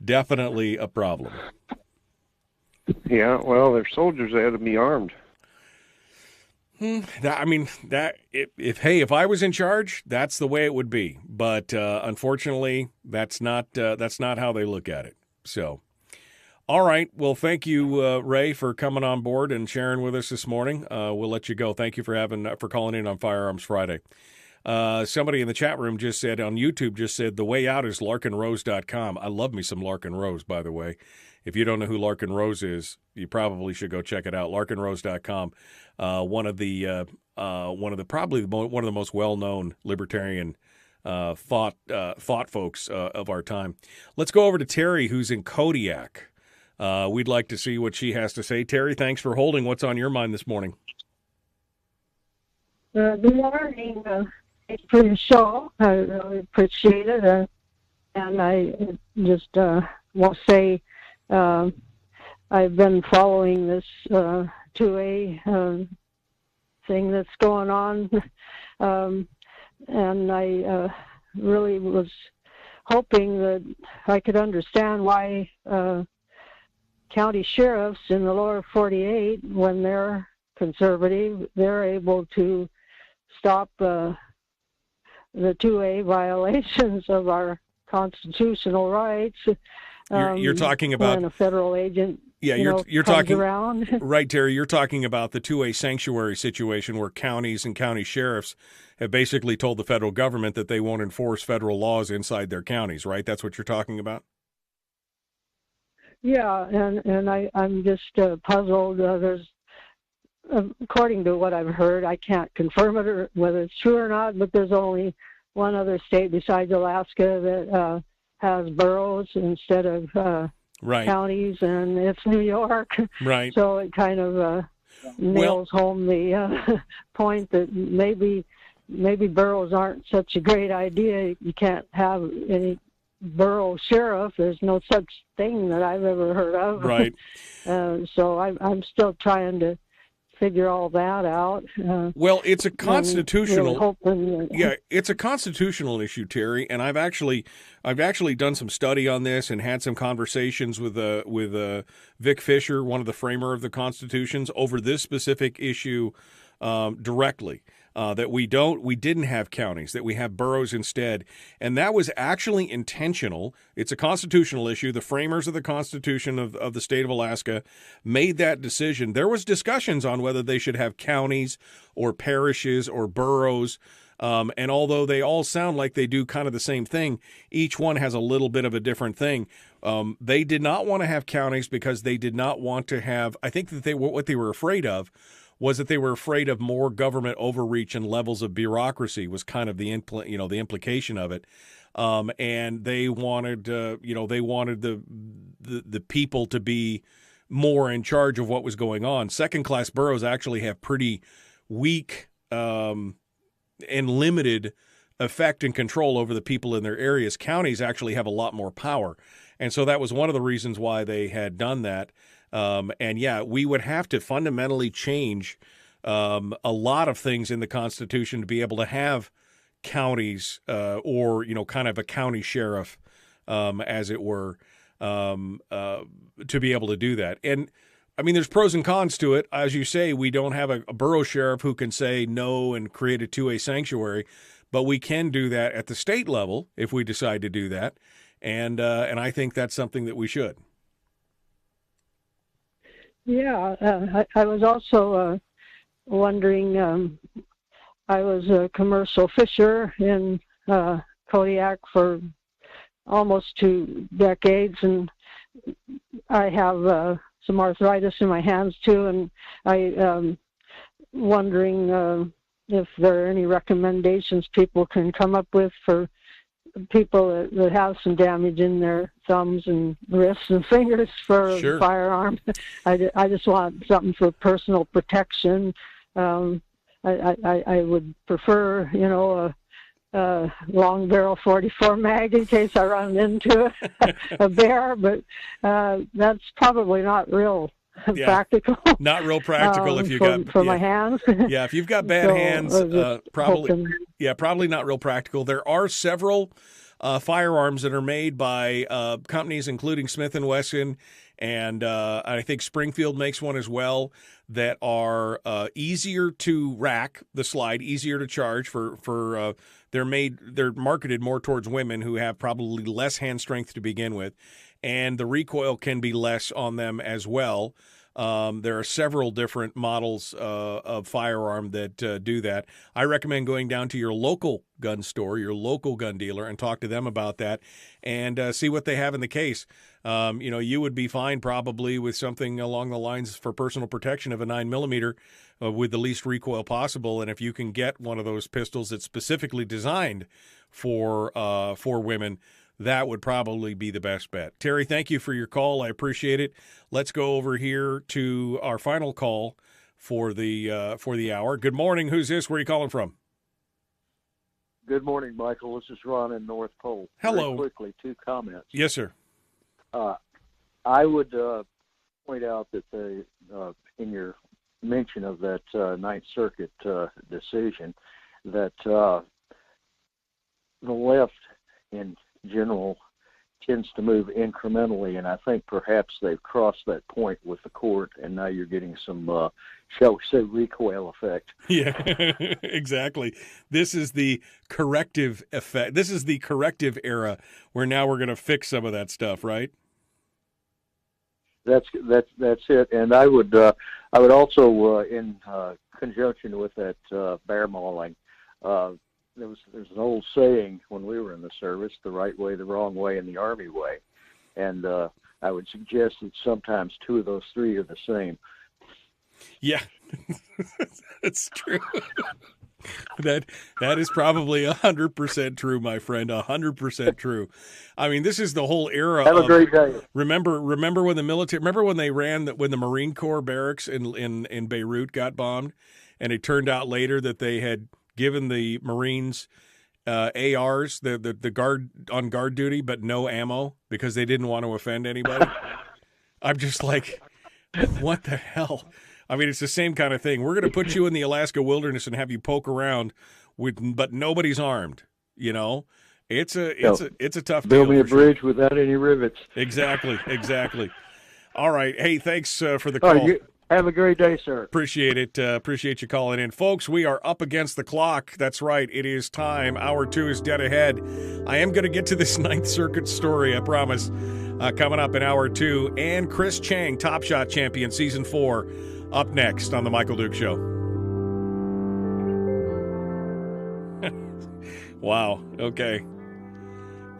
definitely a problem. Yeah, well, they're soldiers. They had to be armed. If I was in charge, that's the way it would be. But unfortunately, that's not how they look at it. So. All right. Well, thank you, Ray, for coming on board and sharing with us this morning. We'll let you go. Thank you for calling in on Firearms Friday. Somebody in the chat room on YouTube said the way out is larkinrose.com. I love me some Larkin Rose, by the way. If you don't know who Larkin Rose is, you probably should go check it out. larkinrose.com. One of the most well-known libertarian thought folks of our time. Let's go over to Terry, who's in Kodiak. We'd like to see what she has to say. Terry, thanks for holding. What's on your mind this morning? Good morning. Thanks for your show. I really appreciate it. And I just want to say I've been following this 2A thing that's going on. And I really was hoping that I could understand why county sheriffs in the lower 48, when they're conservative, they're able to stop the 2A violations of our constitutional rights. You're talking about when a federal agent. Yeah, you're comes talking around. Right, Terry. You're talking about the 2A sanctuary situation where counties and county sheriffs have basically told the federal government that they won't enforce federal laws inside their counties, right? That's what you're talking about? Yeah, and I'm just puzzled. There's, according to what I've heard, I can't confirm it or whether it's true or not, but there's only one other state besides Alaska that has boroughs instead of counties, and it's New York. Right. So it kind of nails home the point that maybe boroughs aren't such a great idea. You can't have any borough sheriff. There's no such thing that I've ever heard of. Right. So I'm still trying to figure all that out. Well, it's a constitutional. Really it's a constitutional issue, Terry. And I've actually done some study on this and had some conversations with Vic Fisher, one of the framer of the constitutions, over this specific issue directly. That we didn't have counties, that we have boroughs instead. And that was actually intentional. It's a constitutional issue. The framers of the Constitution of the state of Alaska made that decision. There was discussions on whether they should have counties or parishes or boroughs. And although they all sound like they do kind of the same thing, each one has a little bit of a different thing. They did not want to have counties because they did not want to have, I think that what they were afraid of was that they were afraid of more government overreach and levels of bureaucracy was kind of the implication of it, and they wanted the people to be more in charge of what was going on. Second-class boroughs actually have pretty weak and limited effect and control over the people in their areas. Counties actually have a lot more power, and so that was one of the reasons why they had done that. We would have to fundamentally change a lot of things in the Constitution to be able to have counties or kind of a county sheriff, as it were, to be able to do that. And, I mean, there's pros and cons to it. As you say, we don't have a borough sheriff who can say no and create a 2A sanctuary, but we can do that at the state level if we decide to do that. And I think that's something that we should. Yeah, I was also wondering, I was a commercial fisher in Kodiak for almost 2 decades, and I have some arthritis in my hands too, and wondering if there are any recommendations people can come up with for people that have some damage in their thumbs and wrists and fingers for a firearm. I just want something for personal protection. I would prefer, a long barrel 44 mag in case I run into a bear, but that's probably not real practical. Not real practical if you got for my hands. Yeah, if you've got bad hands, probably not real practical. There are several firearms that are made by companies including Smith & Wesson, and I think Springfield makes one as well, that are easier to rack the slide, easier to charge for they're marketed more towards women who have probably less hand strength to begin with, and the recoil can be less on them as well. There are several different models of firearm that do that. I recommend going down to your local gun store, your local gun dealer, and talk to them about that and see what they have in the case. You would be fine probably with something along the lines for personal protection of a 9mm with the least recoil possible. And if you can get one of those pistols that's specifically designed for women, that would probably be the best bet. Terry, thank you for your call. I appreciate it. Let's go over here to our final call for the hour. Good morning. Who's this? Where are you calling from? Good morning, Michael. This is Ron in North Pole. Hello. Very quickly, 2 comments. Yes, sir. I would point out that in your mention of that Ninth Circuit decision, that the left in general tends to move incrementally, and I think perhaps they've crossed that point with the court, and now you're getting some, shall we say, recoil effect. Yeah, exactly. This is the corrective effect. This is the corrective era where now we're going to fix some of that stuff, right? That's it. And I would also, in conjunction with that bear mauling, there's an old saying when we were in the service: the right way, the wrong way, and the Army way. And I would suggest that sometimes 2 of those 3 are the same. Yeah, that's true. That is probably 100% true, my friend. 100% true. I mean, this is the whole era. Have a great day. Remember when the military? Remember when they when the Marine Corps barracks in Beirut got bombed, and it turned out later that they had given the Marines ARs, the guard on guard duty, but no ammo because they didn't want to offend anybody. I'm just like, what the hell? I mean, it's the same kind of thing. We're going to put you in the Alaska wilderness and have you poke around but nobody's armed. It's a tough deal. Build me a bridge without any rivets. Exactly. All right. Hey, thanks for the call. Have a great day, sir. Appreciate it. Appreciate you calling in. Folks, we are up against the clock. That's right. It is time. Hour 2 is dead ahead. I am going to get to this Ninth Circuit story, I promise, coming up in Hour 2. And Chris Cheng, Top Shot champion, Season 4, up next on The Michael Duke Show. Wow. Okay.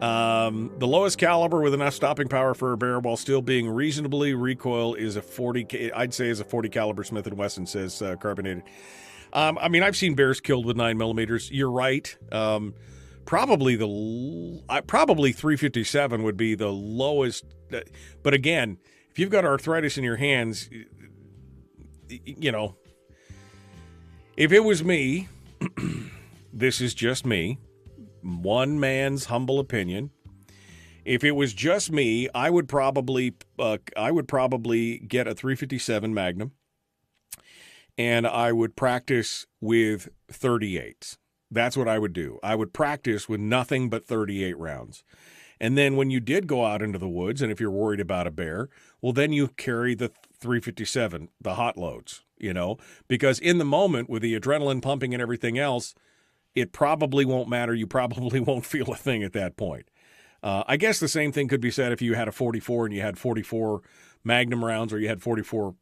The lowest caliber with enough stopping power for a bear while still being reasonably recoil is a 40. I'd say is a 40 caliber Smith & Wesson, says Carbonated. I mean, I've seen bears killed with 9mm. You're right. Probably 357 would be the lowest. But again, if you've got arthritis in your hands, if it was me, this is just me. One man's humble opinion. If it was just me, I would probably get a 357 Magnum, and I would practice with 38s. That's what I would do. I would practice with nothing but 38 rounds. And then when you did go out into the woods, and if you're worried about a bear, well, then you carry the 357, the hot loads, because in the moment with the adrenaline pumping and everything else, it probably won't matter. You probably won't feel a thing at that point. I guess the same thing could be said if you had a 44 and you had 44 Magnum rounds, or you had 44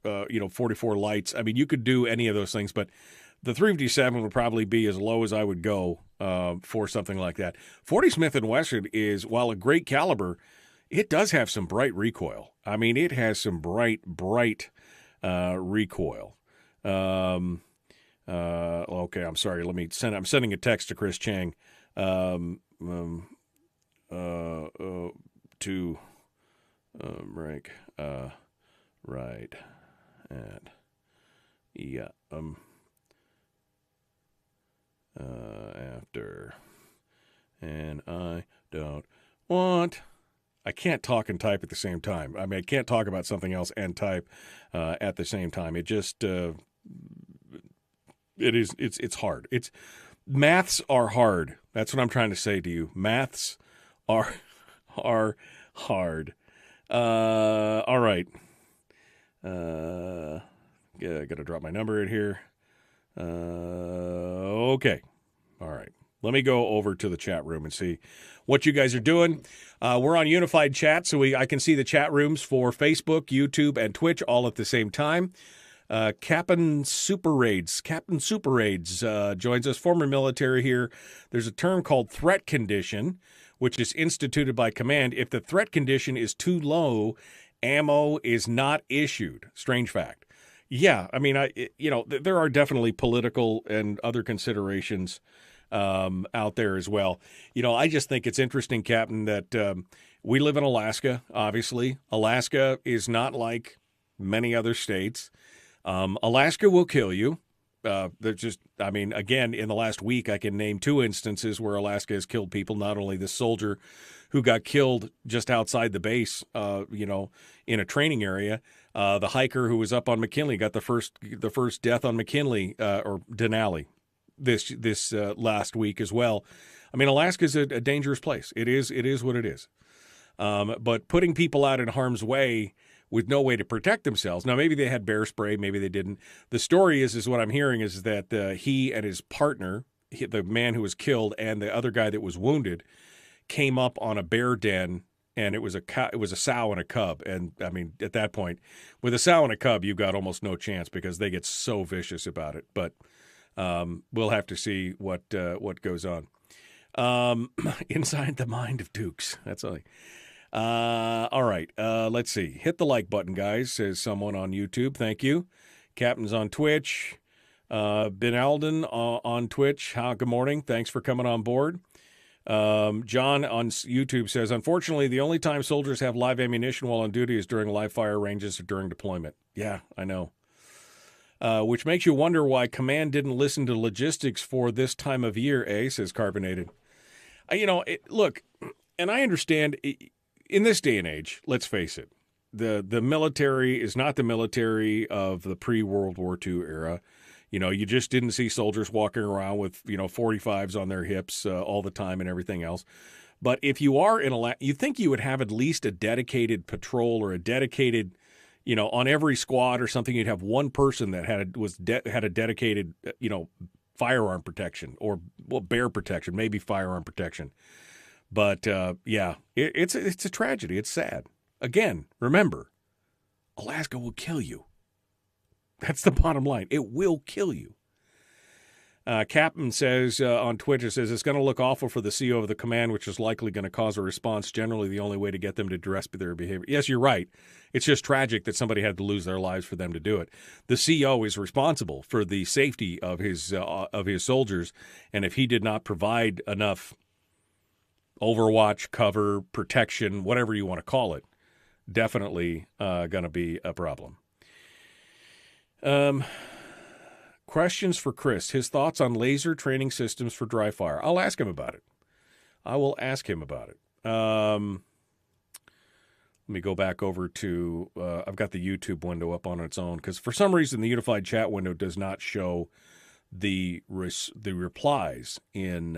lights. I mean, you could do any of those things, but the 357 would probably be as low as I would go for something like that. 40 Smith & Wesson is, while a great caliber, it does have some bright recoil. I mean, it has some bright recoil. Okay, I'm sorry. I'm sending a text to Chris Cheng. To rank right at after, and I don't want. I can't talk and type at the same time. I mean, I can't talk about something else and type at the same time. It just it's hard. Maths are hard. That's what I'm trying to say to you. Maths are hard. All right. I got to drop my number in here. Okay. All right. Let me go over to the chat room and see what you guys are doing. We're on Unified Chat, so I can see the chat rooms for Facebook, YouTube, and Twitch all at the same time. Captain Super Raids joins us, former military here. There's a term called threat condition, which is instituted by command. If the threat condition is too low, ammo is not issued. Strange fact. Yeah, I mean, there are definitely political and other considerations out there as well. I just think it's interesting, Captain, that we live in Alaska, obviously. Alaska is not like many other states. Alaska will kill you. Again, in the last week, I can name 2 instances where Alaska has killed people. Not only the soldier who got killed just outside the base, in a training area, the hiker who was up on McKinley got the first death on McKinley or Denali this last week as well. I mean, Alaska is a dangerous place. It is what it is. But putting people out in harm's way with no way to protect themselves. Now, maybe they had bear spray, maybe they didn't. The story is what I'm hearing is that he and his partner, the man who was killed and the other guy that was wounded, came up on a bear den, and it was a sow and a cub. And I mean, at that point, with a sow and a cub, you've got almost no chance because they get so vicious about it. But we'll have to see what goes on. Inside the mind of Dukes. That's all. All right. Let's see. Hit the like button, guys, says someone on YouTube. Thank you. Captain's on Twitch. Ben Alden on Twitch. Good morning. Thanks for coming on board. John on YouTube says, unfortunately, the only time soldiers have live ammunition while on duty is during live fire ranges or during deployment. Yeah, I know. Which makes you wonder why command didn't listen to logistics for this time of year, says Carbonated. Look, and I understand in this day and age, let's face it, the military is not the military of the pre-World War II era. You just didn't see soldiers walking around with, 45s on their hips all the time and everything else. But if you are you think you would have at least a dedicated patrol or a dedicated, on every squad or something, you'd have one person that had a dedicated, firearm protection or bear protection, maybe firearm protection. But it's a tragedy. It's sad. Again, remember, Alaska will kill you. That's the bottom line. It will kill you. Captain says on Twitter, says it's going to look awful for the CO of the command, which is likely going to cause a response. Generally, the only way to get them to address their behavior. Yes, you're right. It's just tragic that somebody had to lose their lives for them to do it. The CO is responsible for the safety of his soldiers, and if he did not provide enough overwatch, cover, protection, whatever you want to call it, definitely going to be a problem. Questions for Chris. His thoughts on laser training systems for dry fire. I'll ask him about it. I will ask him about it. Let me go back over to, I've got the YouTube window up on its own because for some reason the Unified Chat window does not show the replies on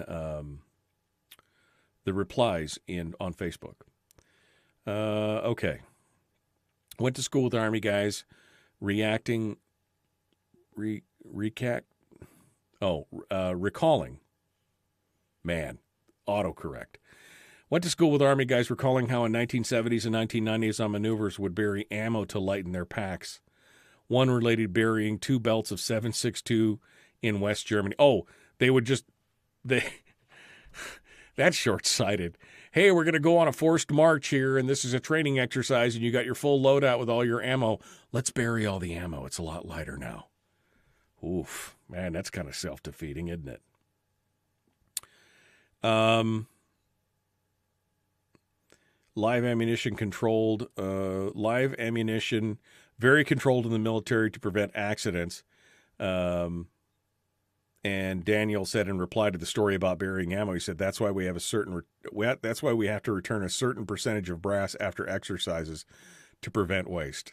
Facebook. Okay. Went to school with Army guys. Recalling. Man, autocorrect. Went to school with Army guys recalling how in 1970s and 1990s on maneuvers would bury ammo to lighten their packs. One related burying 2 belts of 7.62 in West Germany. Oh, that's short-sighted. Hey, we're going to go on a forced march here, and this is a training exercise, and you got your full loadout with all your ammo. Let's bury all the ammo. It's a lot lighter now. Oof, man, that's kind of self-defeating, isn't it? Live ammunition controlled, very controlled in the military to prevent accidents. And Daniel said in reply to the story about burying ammo, he said, that's why we have that's why we have to return a certain percentage of brass after exercises to prevent waste.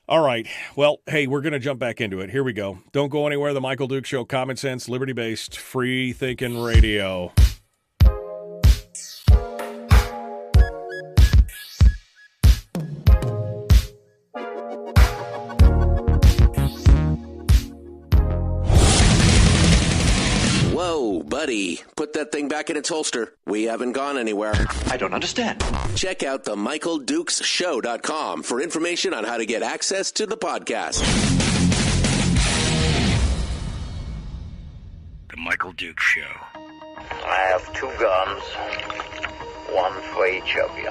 All right. Well, hey, we're going to jump back into it. Here we go. Don't go anywhere. The Michael Duke Show, common sense, liberty-based, free-thinking radio. Whoa, buddy. Put that thing back in its holster. We haven't gone anywhere. I don't understand. Check out the MichaelDukesShow.com for information on how to get access to the podcast. The Michael Duke Show. I have 2 guns, one for each of you.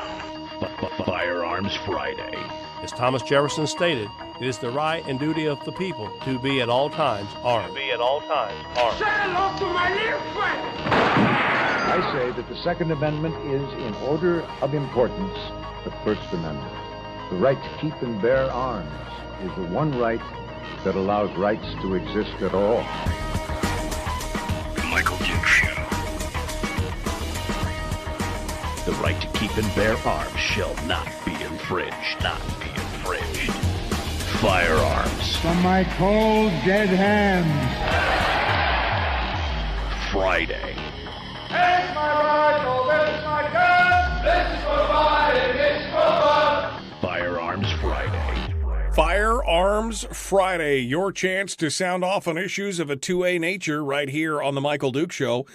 Firearms Friday. As Thomas Jefferson stated, it is the right and duty of the people to be at all times armed. Say hello to my little friend. I say that the Second Amendment is, in order of importance, the First Amendment. The right to keep and bear arms is the one right that allows rights to exist at all. The Michael Duke Show. The right to keep and bear arms shall not be infringed. Not be infringed. Firearms. From my cold, dead hands. Friday. Here's my rifle, this is my gun, this is for fighting, this is for fun. Firearms Friday. Firearms Friday, your chance to sound off on issues of a 2A nature right here on the Michael Duke Show.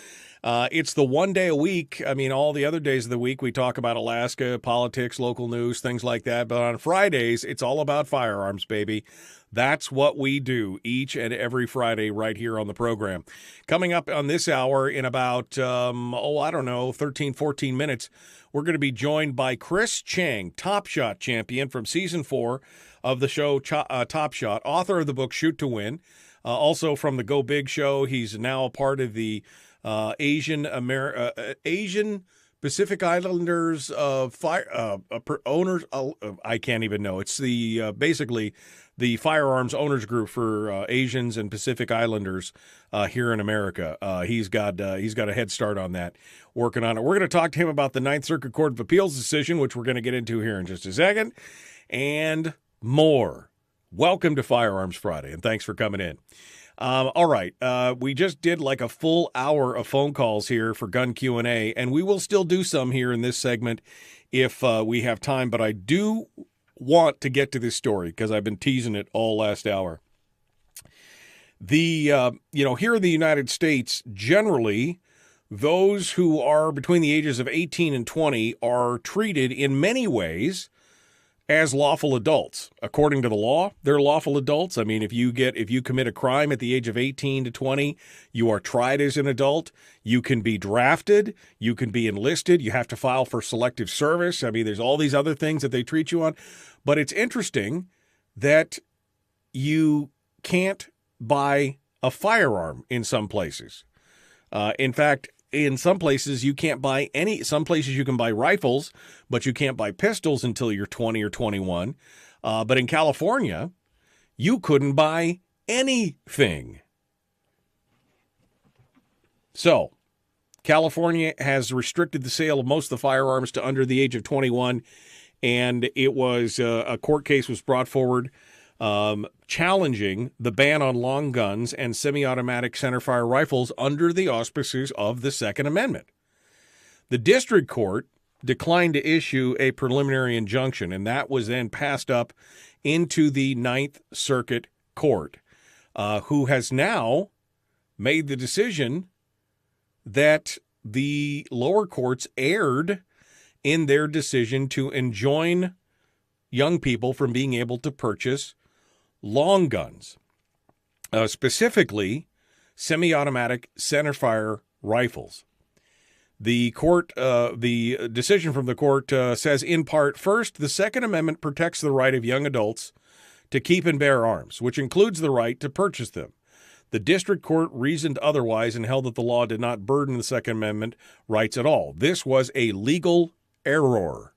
It's the one day a week. I mean, all the other days of the week, we talk about Alaska, politics, local news, things like that. But on Fridays, it's all about firearms, baby. That's what we do each and every Friday right here on the program. Coming up on this hour in about, 13, 14 minutes, we're going to be joined by Chris Cheng, Top Shot champion from Season 4 of the show Top Shot, author of the book Shoot to Win. Also from the Go Big show, he's now a part of the Asian Pacific Islanders owners. I can't even know. It's the basically the firearms owners group for Asians and Pacific Islanders here in America. He's got a head start on that, working on it. We're going to talk to him about the Ninth Circuit Court of Appeals decision, which we're going to get into here in just a second, and more. Welcome to Firearms Friday, and thanks for coming in. All right, we just did like a full hour of phone calls here for Gun Q&A, and we will still do some here in this segment if we have time, but I do want to get to this story because I've been teasing it all last hour. Here in the United States, generally, those who are between the ages of 18 and 20 are treated in many ways as lawful adults. According to the law, they're lawful adults. I mean, if you commit a crime at the age of 18 to 20, you are tried as an adult. You can be drafted. You can be enlisted. You have to file for selective service. I mean, there's all these other things that they treat you on. But it's interesting that you can't buy a firearm in some places. In fact, in some places, you can't buy any. Some places you can buy rifles, but you can't buy pistols until you're 20 or 21. But in California, you couldn't buy anything. So, California has restricted the sale of most of the firearms to under the age of 21, and it was a court case was brought forward challenging the ban on long guns and semi-automatic centerfire rifles under the auspices of the Second Amendment. The district court declined to issue a preliminary injunction, and that was then passed up into the Ninth Circuit Court, who has now made the decision that the lower courts erred in their decision to enjoin young people from being able to purchase long guns, specifically semi-automatic centerfire rifles. The court, the decision from the court says, in part, first, the Second Amendment protects the right of young adults to keep and bear arms, which includes the right to purchase them. The district court reasoned otherwise and held that the law did not burden the Second Amendment rights at all. This was a legal error.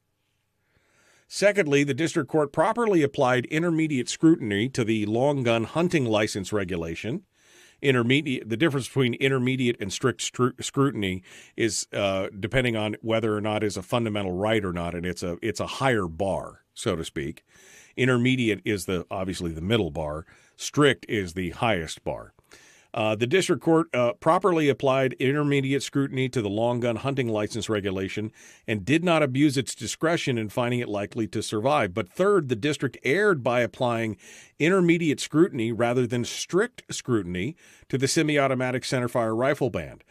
Secondly, the district court properly applied intermediate scrutiny to the long gun hunting license regulation. The difference between intermediate and strict scrutiny is depending on whether or not it's a fundamental right or not, and it's a higher bar, so to speak. Intermediate is obviously the middle bar. Strict is the highest bar. The district court properly applied intermediate scrutiny to the long gun hunting license regulation and did not abuse its discretion in finding it likely to survive. But third, the district erred by applying intermediate scrutiny rather than strict scrutiny to the semi-automatic centerfire rifle ban.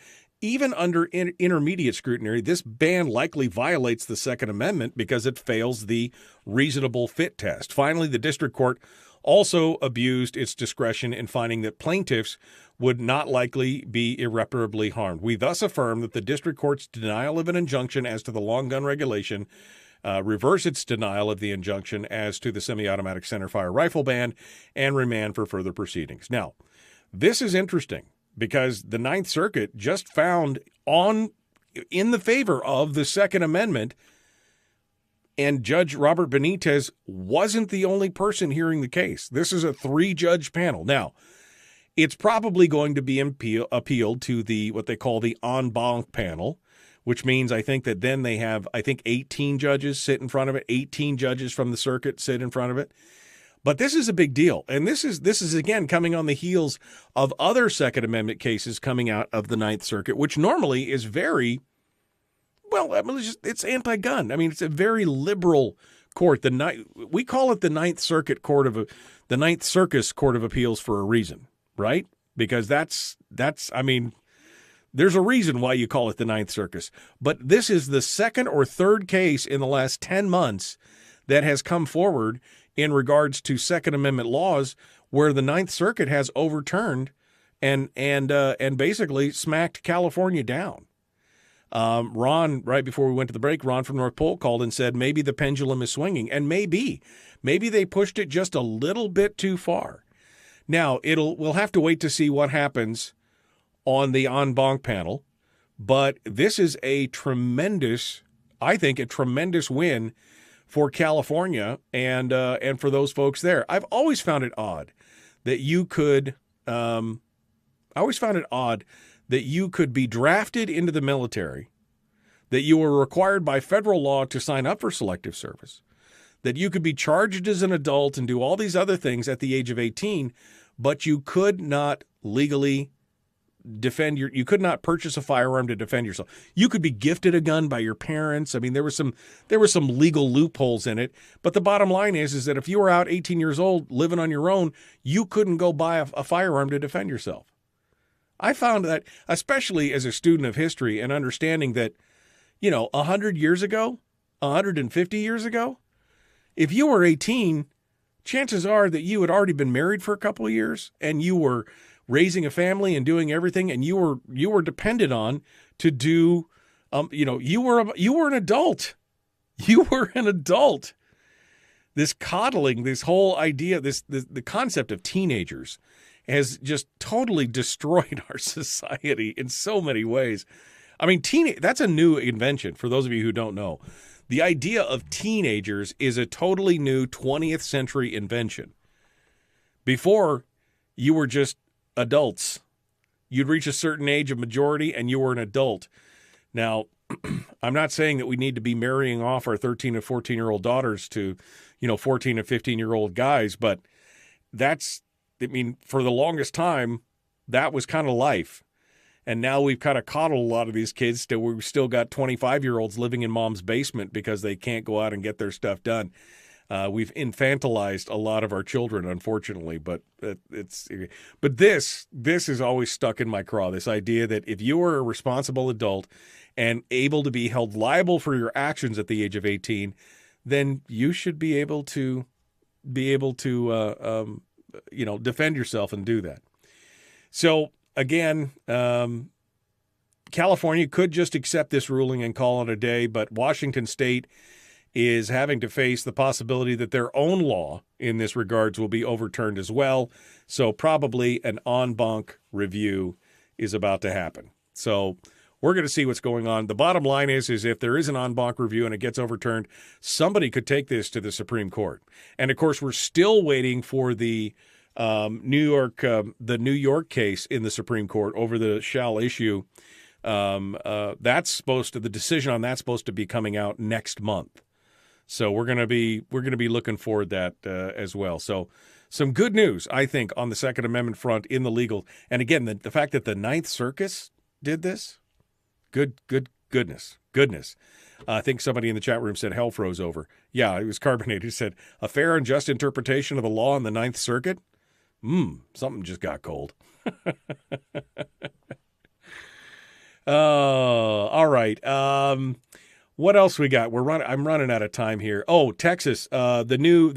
Even under intermediate scrutiny, this ban likely violates the Second Amendment because it fails the reasonable fit test. Finally, the district court also abused its discretion in finding that plaintiffs would not likely be irreparably harmed. We thus affirm that the district court's denial of an injunction as to the long gun regulation reverse its denial of the injunction as to the semi-automatic centerfire rifle ban and remand for further proceedings. Now, this is interesting because the Ninth Circuit just found in the favor of the Second Amendment, and Judge Robert Benitez wasn't the only person hearing the case. This is a 3-judge panel. Now, it's probably going to be appealed to what they call the en banc panel, which means I think that then they have, 18 judges sit in front of it. 18 judges from the circuit sit in front of it. But this is a big deal. And this is again, coming on the heels of other Second Amendment cases coming out of the Ninth Circuit, which normally is very, it's anti-gun. I mean, it's a very liberal court. We call it the Ninth Circuit the Ninth Circus Court of Appeals for a reason, right? Because there's a reason why you call it the Ninth Circus. But this is the second or third case in the last 10 months that has come forward in regards to Second Amendment laws where the Ninth Circuit has overturned and basically smacked California down. Ron, right before we went to the break, Ron from North Pole called and said maybe the pendulum is swinging, and maybe they pushed it just a little bit too far. Now we'll have to wait to see what happens on the en banc panel, but this is a tremendous win for California and for those folks there. I've always found it odd that you could be drafted into the military, that you were required by federal law to sign up for selective service, that you could be charged as an adult and do all these other things at the age of 18, but you could not legally you could not purchase a firearm to defend yourself. You could be gifted a gun by your parents. I mean, there were some legal loopholes in it, but the bottom line is that if you were out 18 years old living on your own, you couldn't go buy a firearm to defend yourself. I found that, especially as a student of history and understanding that, 100 years ago, 150 years ago, if you were 18, chances are that you had already been married for a couple of years and you were raising a family and doing everything, and you were depended on to do, you were an adult. You were an adult. This coddling, this whole idea, the concept of teenagers has just totally destroyed our society in so many ways. I mean, that's a new invention for those of you who don't know. The idea of teenagers is a totally new 20th century invention. Before, you were just adults. You'd reach a certain age of majority and you were an adult. Now, I'm not saying that we need to be marrying off our 13 and 14-year-old daughters to, 14 and 15-year-old guys, but for the longest time, that was kind of life. And now we've kind of coddled a lot of these kids. We've still got 25-year-olds living in mom's basement because they can't go out and get their stuff done. We've infantilized a lot of our children, unfortunately, but this is always stuck in my craw. This idea that if you are a responsible adult and able to be held liable for your actions at the age of 18, then you should be able to defend yourself and do that. So again, California could just accept this ruling and call it a day, but Washington State is having to face the possibility that their own law in this regards will be overturned as well. So probably an en banc review is about to happen. So we're going to see what's going on. The bottom line is if there is an en banc review and it gets overturned, somebody could take this to the Supreme Court. And of course, we're still waiting for the New York case in the Supreme Court over the shall issue. The decision on that's supposed to be coming out next month. So we're going to be looking forward to that as well. So some good news, I think, on the Second Amendment front in the legal. And again, the fact that the Ninth Circus did this, goodness. I think somebody in the chat room said hell froze over. Yeah, it was carbonated. He said, a fair and just interpretation of the law in the Ninth Circuit? Something just got cold. All right. What else we got? I'm running out of time here. Oh, Texas. The new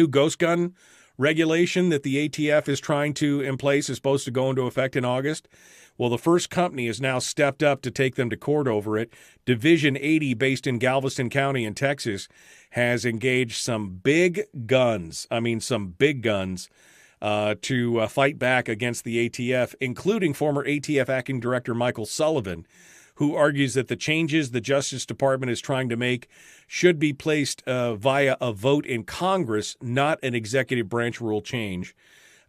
ghost gun regulation that the ATF is trying to in place is supposed to go into effect in August. Well, the first company has now stepped up to take them to court over it. Division 80, based in Galveston County in Texas, has engaged some big guns to fight back against the ATF, including former ATF acting director Michael Sullivan, who argues that the changes the Justice Department is trying to make should be placed via a vote in Congress, not an executive branch rule change.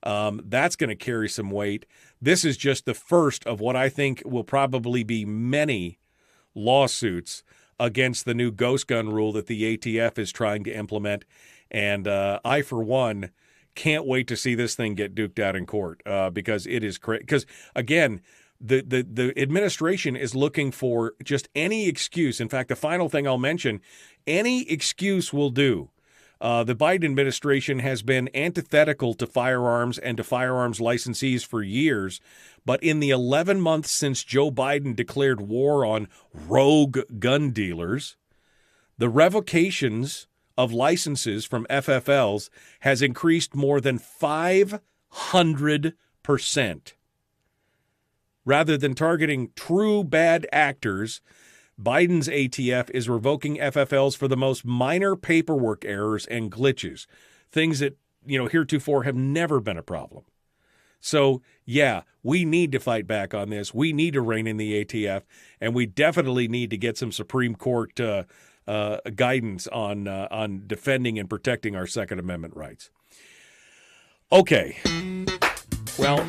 That's going to carry some weight. This is just the first of what I think will probably be many lawsuits against the new ghost gun rule that the ATF is trying to implement. And I, for one, can't wait to see this thing get duked out in court because it is crazy. Because, again, the administration is looking for just any excuse. In fact, the final thing I'll mention, any excuse will do. The Biden administration has been antithetical to firearms and to firearms licensees for years, but in the 11 months since Joe Biden declared war on rogue gun dealers, the revocations of licenses from FFLs has increased more than 500%. Rather than targeting true bad actors, Biden's ATF is revoking FFLs for the most minor paperwork errors and glitches, things that, heretofore have never been a problem. So, yeah, we need to fight back on this. We need to rein in the ATF, and we definitely need to get some Supreme Court guidance on defending and protecting our Second Amendment rights. Okay. Well,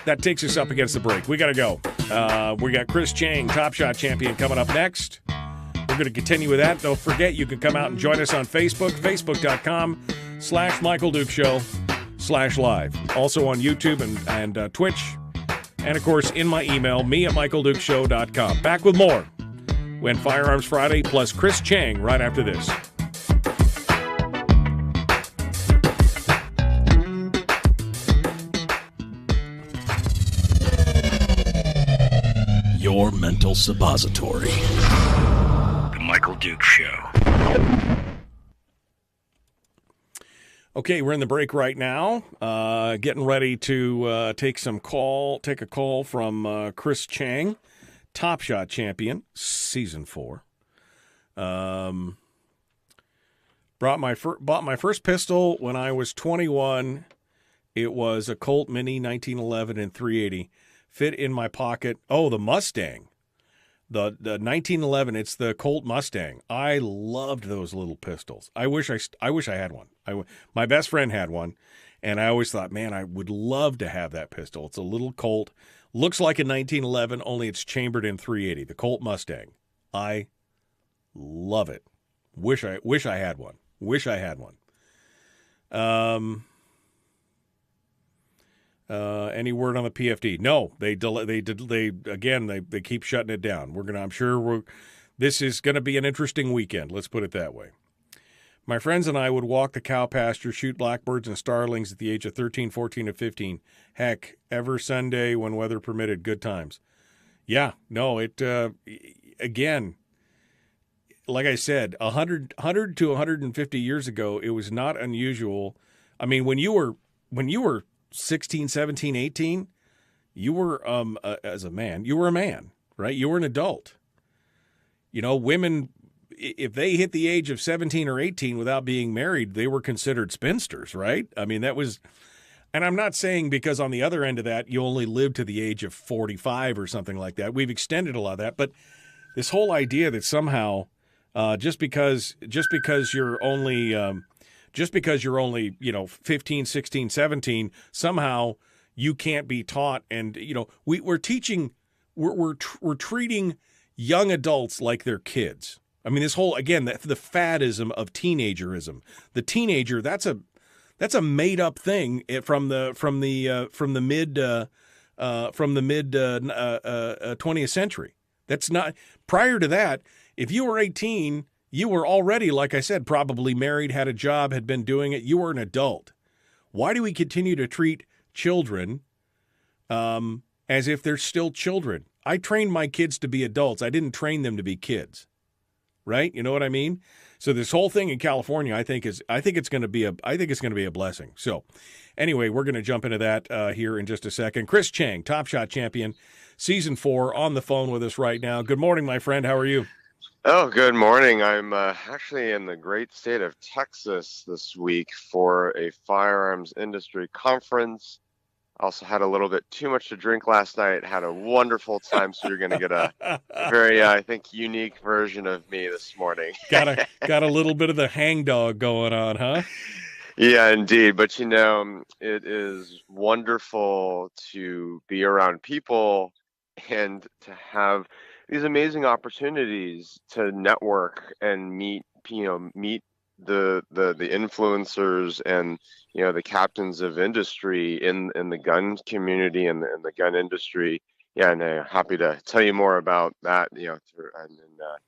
that takes us up against the break. We got to go. We got Chris Cheng, Top Shot champion, coming up next. We're going to continue with that. Don't forget, you can come out and join us on Facebook, facebook.com/MichaelDukeShow/live. Also on YouTube and Twitch. And, of course, in my email, me@MichaelDukeShow.com. Back with more when Firearms Friday plus Chris Cheng right after this. Your mental suppository. The Michael Duke Show. Okay, we're in the break right now. Getting ready to take a call from Chris Cheng, Top Shot champion, season 4. Bought my first pistol when I was 21. It was a Colt Mini 1911 and 380. Fit in my pocket. Oh, the Mustang. The 1911, it's the Colt Mustang. I loved those little pistols. I wish I had one. My best friend had one, and I always thought, man, I would love to have that pistol. It's a little Colt. Looks like a 1911, only it's chambered in 380. The Colt Mustang. I love it. Wish I had one. Any word on the PFD? No, they keep shutting it down. This is going to be an interesting weekend. Let's put it that way. My friends and I would walk the cow pasture, shoot blackbirds and starlings at the age of 13, 14, and 15. Heck, every Sunday when weather permitted, good times. Yeah, no, again, like I said, 100 to 150 years ago, it was not unusual. I mean, when you were 16, 17, 18, you were, as a man, you were a man, right? You were an adult. Women, if they hit the age of 17 or 18 without being married, they were considered spinsters, right? I mean, that was, and I'm not saying because on the other end of that, you only live to the age of 45 or something like that. We've extended a lot of that, but this whole idea that somehow just because you're only 15, 16, 17, somehow you can't be taught. And we're teaching, we're treating young adults like they're kids. I mean, this whole, again, the faddism of teenagerism. The teenager, that's a made up thing from the mid 20th century. That's not, prior to that, if you were 18, you were already, like I said, probably married, had a job, had been doing it. You were an adult. Why do we continue to treat children as if they're still children? I trained my kids to be adults. I didn't train them to be kids. Right? You know what I mean? So this whole thing in California, I think it's going to be a blessing. So anyway, we're going to jump into that here in just a second. Chris Cheng, Top Shot champion, season 4, on the phone with us right now. Good morning, my friend. How are you? Oh, good morning. I'm actually in the great state of Texas this week for a firearms industry conference. Also had a little bit too much to drink last night. Had a wonderful time, so you're going to get a very, I think, unique version of me this morning. Got a little bit of the hangdog going on, huh? Yeah, indeed. But, it is wonderful to be around people and to have these amazing opportunities to network and meet the influencers and the captains of industry in the gun community and the gun industry. Yeah, and happy to tell you more about that in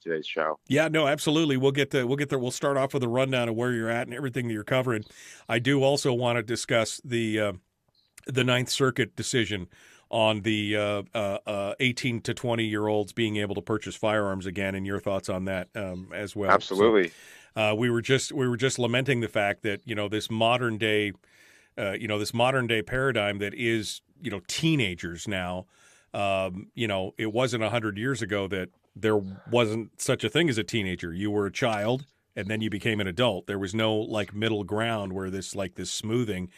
today's show. Yeah, no, absolutely. We'll get there. We'll start off with a rundown of where you're at and everything that you're covering. I do also want to discuss the Ninth Circuit decision on the 18 to 20-year-olds being able to purchase firearms again, and your thoughts on that as well. Absolutely. So, we were just lamenting the fact that this modern day paradigm that is teenagers now. It wasn't 100 years ago that there wasn't such a thing as a teenager. You were a child and then you became an adult. There was no middle ground where this smoothing,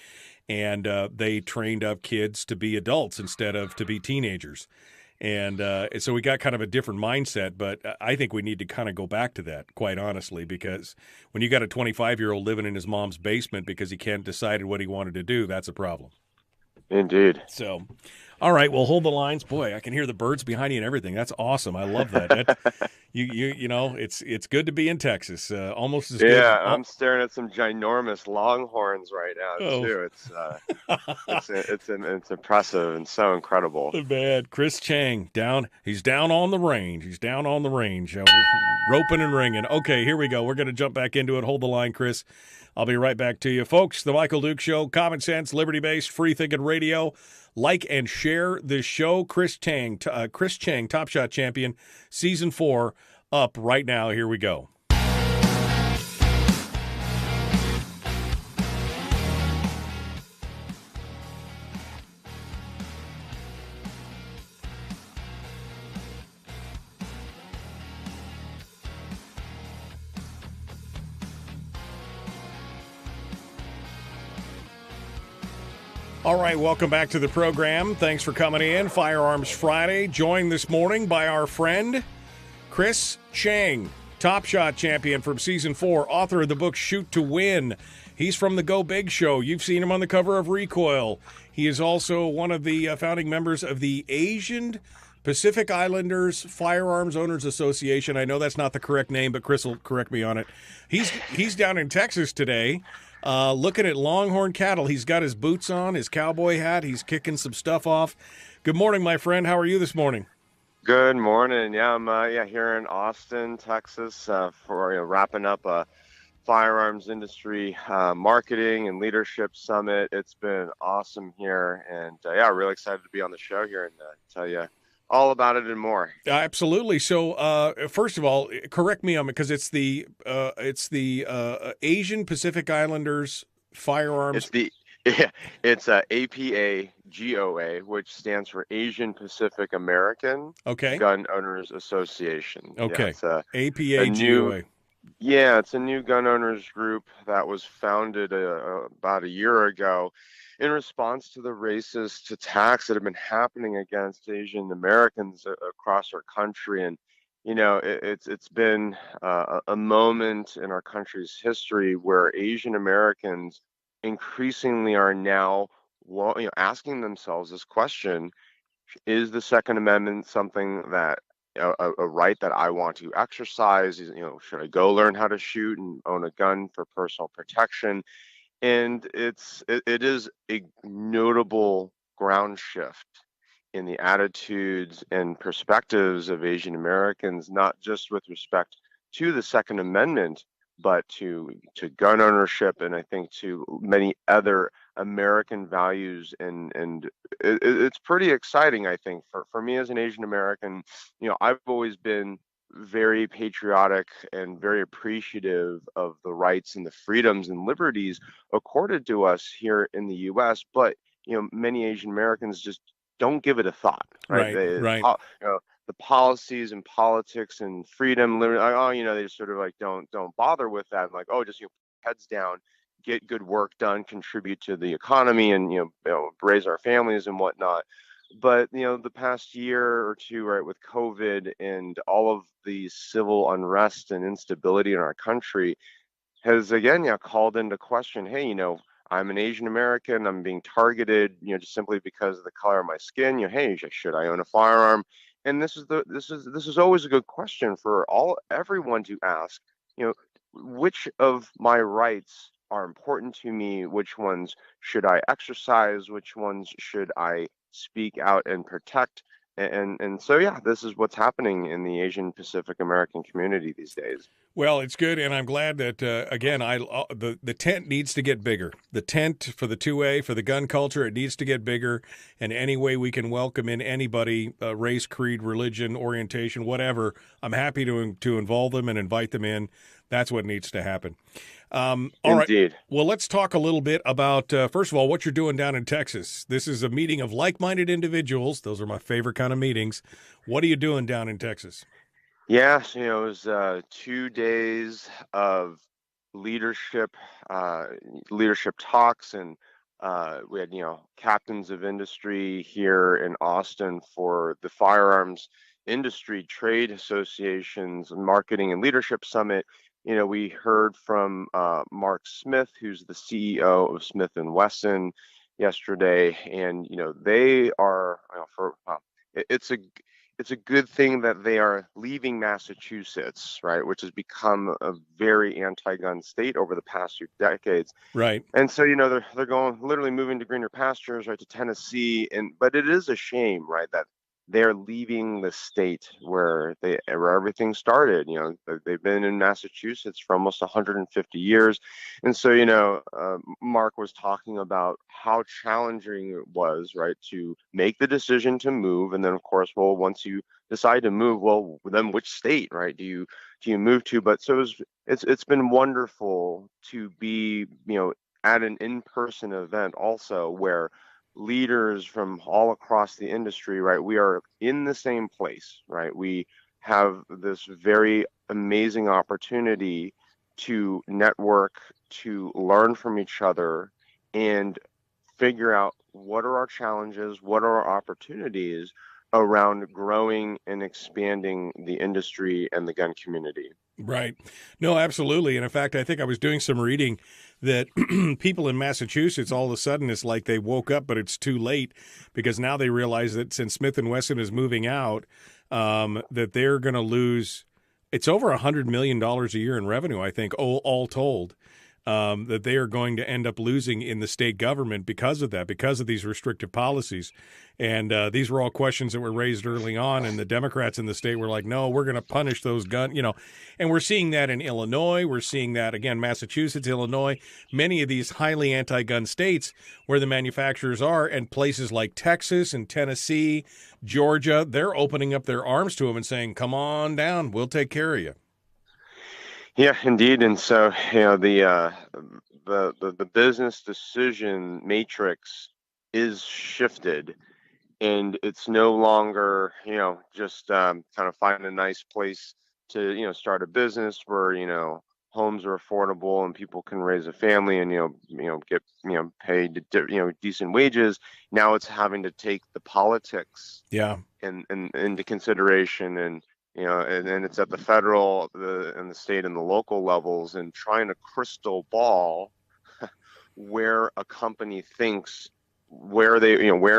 and they trained up kids to be adults instead of to be teenagers. And so we got kind of a different mindset, but I think we need to kind of go back to that, quite honestly, because when you got a 25-year-old living in his mom's basement because he can't decide what he wanted to do, that's a problem. Indeed. So, all right, well, hold the lines. Boy, I can hear the birds behind you and everything. That's awesome. I love that. It's good to be in Texas. Almost as good. Yeah, I'm staring at some ginormous longhorns right now too. It's impressive and so incredible. Man, Chris Cheng he's down on the range. Roping and ringing. Okay, here we go. We're going to jump back into it. Hold the line, Chris. I'll be right back to you, folks. The Michael Duke Show, common sense, liberty-based, free-thinking radio. Like and share this show. Chris Cheng, Top Shot champion, season 4, up right now. Here we go. All right, welcome back to the program. Thanks for coming in. Firearms Friday, joined this morning by our friend Chris Cheng, Top Shot champion from season 4, author of the book Shoot to Win. He's from the Go Big Show. You've seen him on the cover of Recoil. He is also one of the founding members of the Asian Pacific Islanders Firearms Owners Association. I know that's not the correct name, but Chris will correct me on it. He's down in Texas today. Looking at longhorn cattle. He's got his boots on, his cowboy hat. He's kicking some stuff off. Good morning, my friend. How are you this morning? Good morning. Yeah, I'm here in Austin, Texas, for wrapping up a firearms industry marketing and leadership summit. It's been awesome here, and really excited to be on the show here and tell you all about it and more. Absolutely. So, first of all, correct me on it, because it's the Asian Pacific Islanders Firearms. Yeah, it's APAGOA, which stands for Asian Pacific American Okay. Gun Owners Association. Yeah, Okay. it's a new APAGOA. yeah, it's a new gun owners group that was founded about a year ago in response to the racist attacks that have been happening against Asian Americans across our country. And it's been a moment in our country's history where Asian Americans increasingly are now asking themselves this question: is the Second Amendment something that a right that I want to exercise? Should I go learn how to shoot and own a gun for personal protection? And it is a notable ground shift in the attitudes and perspectives of Asian Americans, not just with respect to the Second Amendment, but to gun ownership, and I think to many other American values. And it's pretty exciting, I think, for me as an Asian American. I've always been very patriotic and very appreciative of the rights and the freedoms and liberties accorded to us here in the U.S. But many Asian Americans just don't give it a thought, right? Right. The policies and politics and freedom, liberty, they just sort of like don't bother with that. Like, just heads down, get good work done, contribute to the economy, and raise our families and whatnot. But the past year or two, right, with COVID and all of the civil unrest and instability in our country, has again called into question, hey, I'm an Asian American, I'm being targeted, just simply because of the color of my skin. Hey, should I own a firearm? And this is always a good question for everyone to ask. Which of my rights are important to me? Which ones should I exercise? Which ones should I speak out and protect? And so, this is what's happening in the Asian Pacific American community these days. Well, it's good, and I'm glad that again, the tent needs to get bigger. The tent for the 2A, for the gun culture, it needs to get bigger. And any way we can welcome in anybody, race, creed, religion, orientation, whatever, I'm happy to involve them and invite them in. That's what needs to happen. All Indeed. Right. Well, let's talk a little bit about, first of all, what you're doing down in Texas. This is a meeting of like-minded individuals. Those are my favorite kind of meetings. What are you doing down in Texas? Yeah, so, it was 2 days of leadership talks, and we had captains of industry here in Austin for the Firearms Industry Trade Association's Marketing and Leadership Summit. We heard from Mark Smith, who's the CEO of Smith & Wesson, yesterday, and they are it's a good thing that they are leaving Massachusetts, right, which has become a very anti-gun state over the past few decades. Right. And so, they're going, literally moving to greener pastures, right, to Tennessee. But it is a shame, right, that they're leaving the state where everything started. They've been in Massachusetts for almost 150 years. And so, Mark was talking about how challenging it was, right, to make the decision to move. And then, of course, once you decide to move, then which state, right, do you move to? But so it's been wonderful to be, at an in-person event also, where leaders from all across the industry, right, we are in the same place, right? We have this very amazing opportunity to network, to learn from each other, and figure out what are our challenges, what are our opportunities around growing and expanding the industry and the gun community. Right. No, absolutely. And in fact, I think I was doing some reading that people in Massachusetts, all of a sudden, it's like they woke up, but it's too late, because now they realize that since Smith & Wesson is moving out, that they're going to lose, it's over $100 million a year in revenue, I think, all told. That they are going to end up losing in the state government because of that, because of these restrictive policies. And these were all questions that were raised early on, and the Democrats in the state were like, no, we're going to punish those and we're seeing that in Illinois. We're seeing that, again, Massachusetts, Illinois, many of these highly anti-gun states where the manufacturers are, and places like Texas and Tennessee, Georgia, they're opening up their arms to them and saying, come on down, we'll take care of you. Yeah, indeed. And so, the the business decision matrix is shifted, and it's no longer, just kind of find a nice place to, start a business where, homes are affordable and people can raise a family and, get, paid, decent wages. Now it's having to take the politics and into consideration, and, and it's at the federal, and the state and the local levels, and trying to crystal ball where a company thinks, where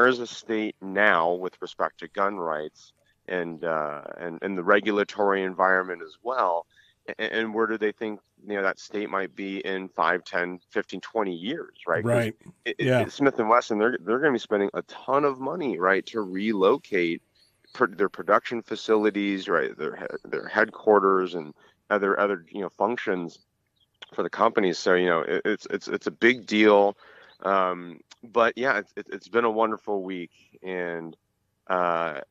is a state now with respect to gun rights and the regulatory environment as well, and where do they think that state might be in 5, 10, 15, 20 years, right? Right. Smith & Wesson, they're going to be spending a ton of money, right, to relocate their production facilities, right, their headquarters and other functions for the companies. So it's a big deal. But yeah, it's been a wonderful week, and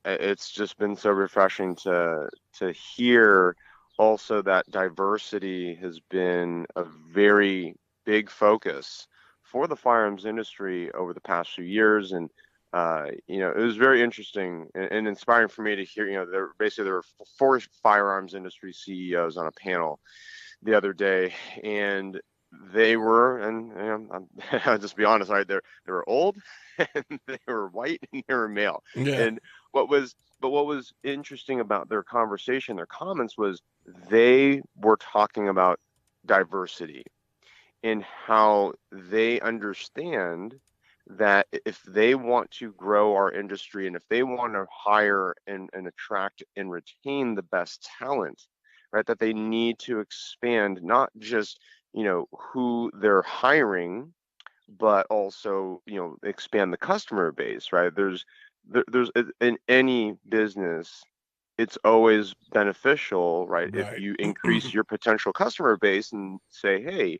it's just been so refreshing to hear also that diversity has been a very big focus for the firearms industry over the past few years. And it was very interesting and inspiring for me to hear, there were 4 firearms industry CEOs on a panel the other day, and they were, and I'll just be honest, right? They were old, and they were white, and they were male. Yeah. And what was interesting about their conversation, their comments, was they were talking about diversity and how they understand that if they want to grow our industry, and if they want to hire and attract and retain the best talent, right, that they need to expand not just who they're hiring, but also expand the customer base, right? There's in any business, it's always beneficial, right? If you increase your potential customer base and say, hey,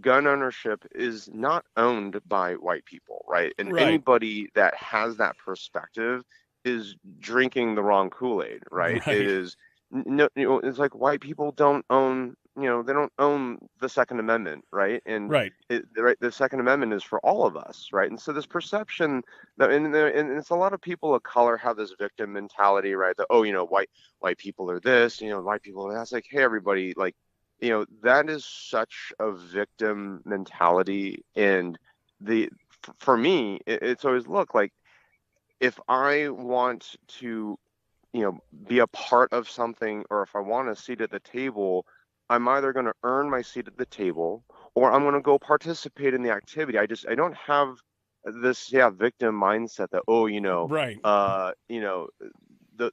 gun ownership is not owned by white people, right? And anybody that has that perspective is drinking the wrong Kool-Aid, right? It is no, it's like white people don't own, they don't own the Second Amendment, right? And the Second Amendment is for all of us, right? And so this perception that, and it's a lot of people of color have this victim mentality, right? That white people are this, white people are that. It's like, hey, everybody, like, that is such a victim mentality. And for me, it's always, look, like, if I want to be a part of something, or if I want a seat at the table, I'm either going to earn my seat at the table, or I'm going to go participate in the activity. I don't have this victim mindset that the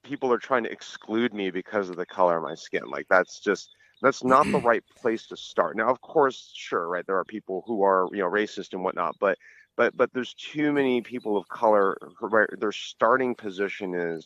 people are trying to exclude me because of the color of my skin. Like, that's not the right place to start. Now, of course, sure, right, there are people who are racist and whatnot, but there's too many people of color where their starting position is,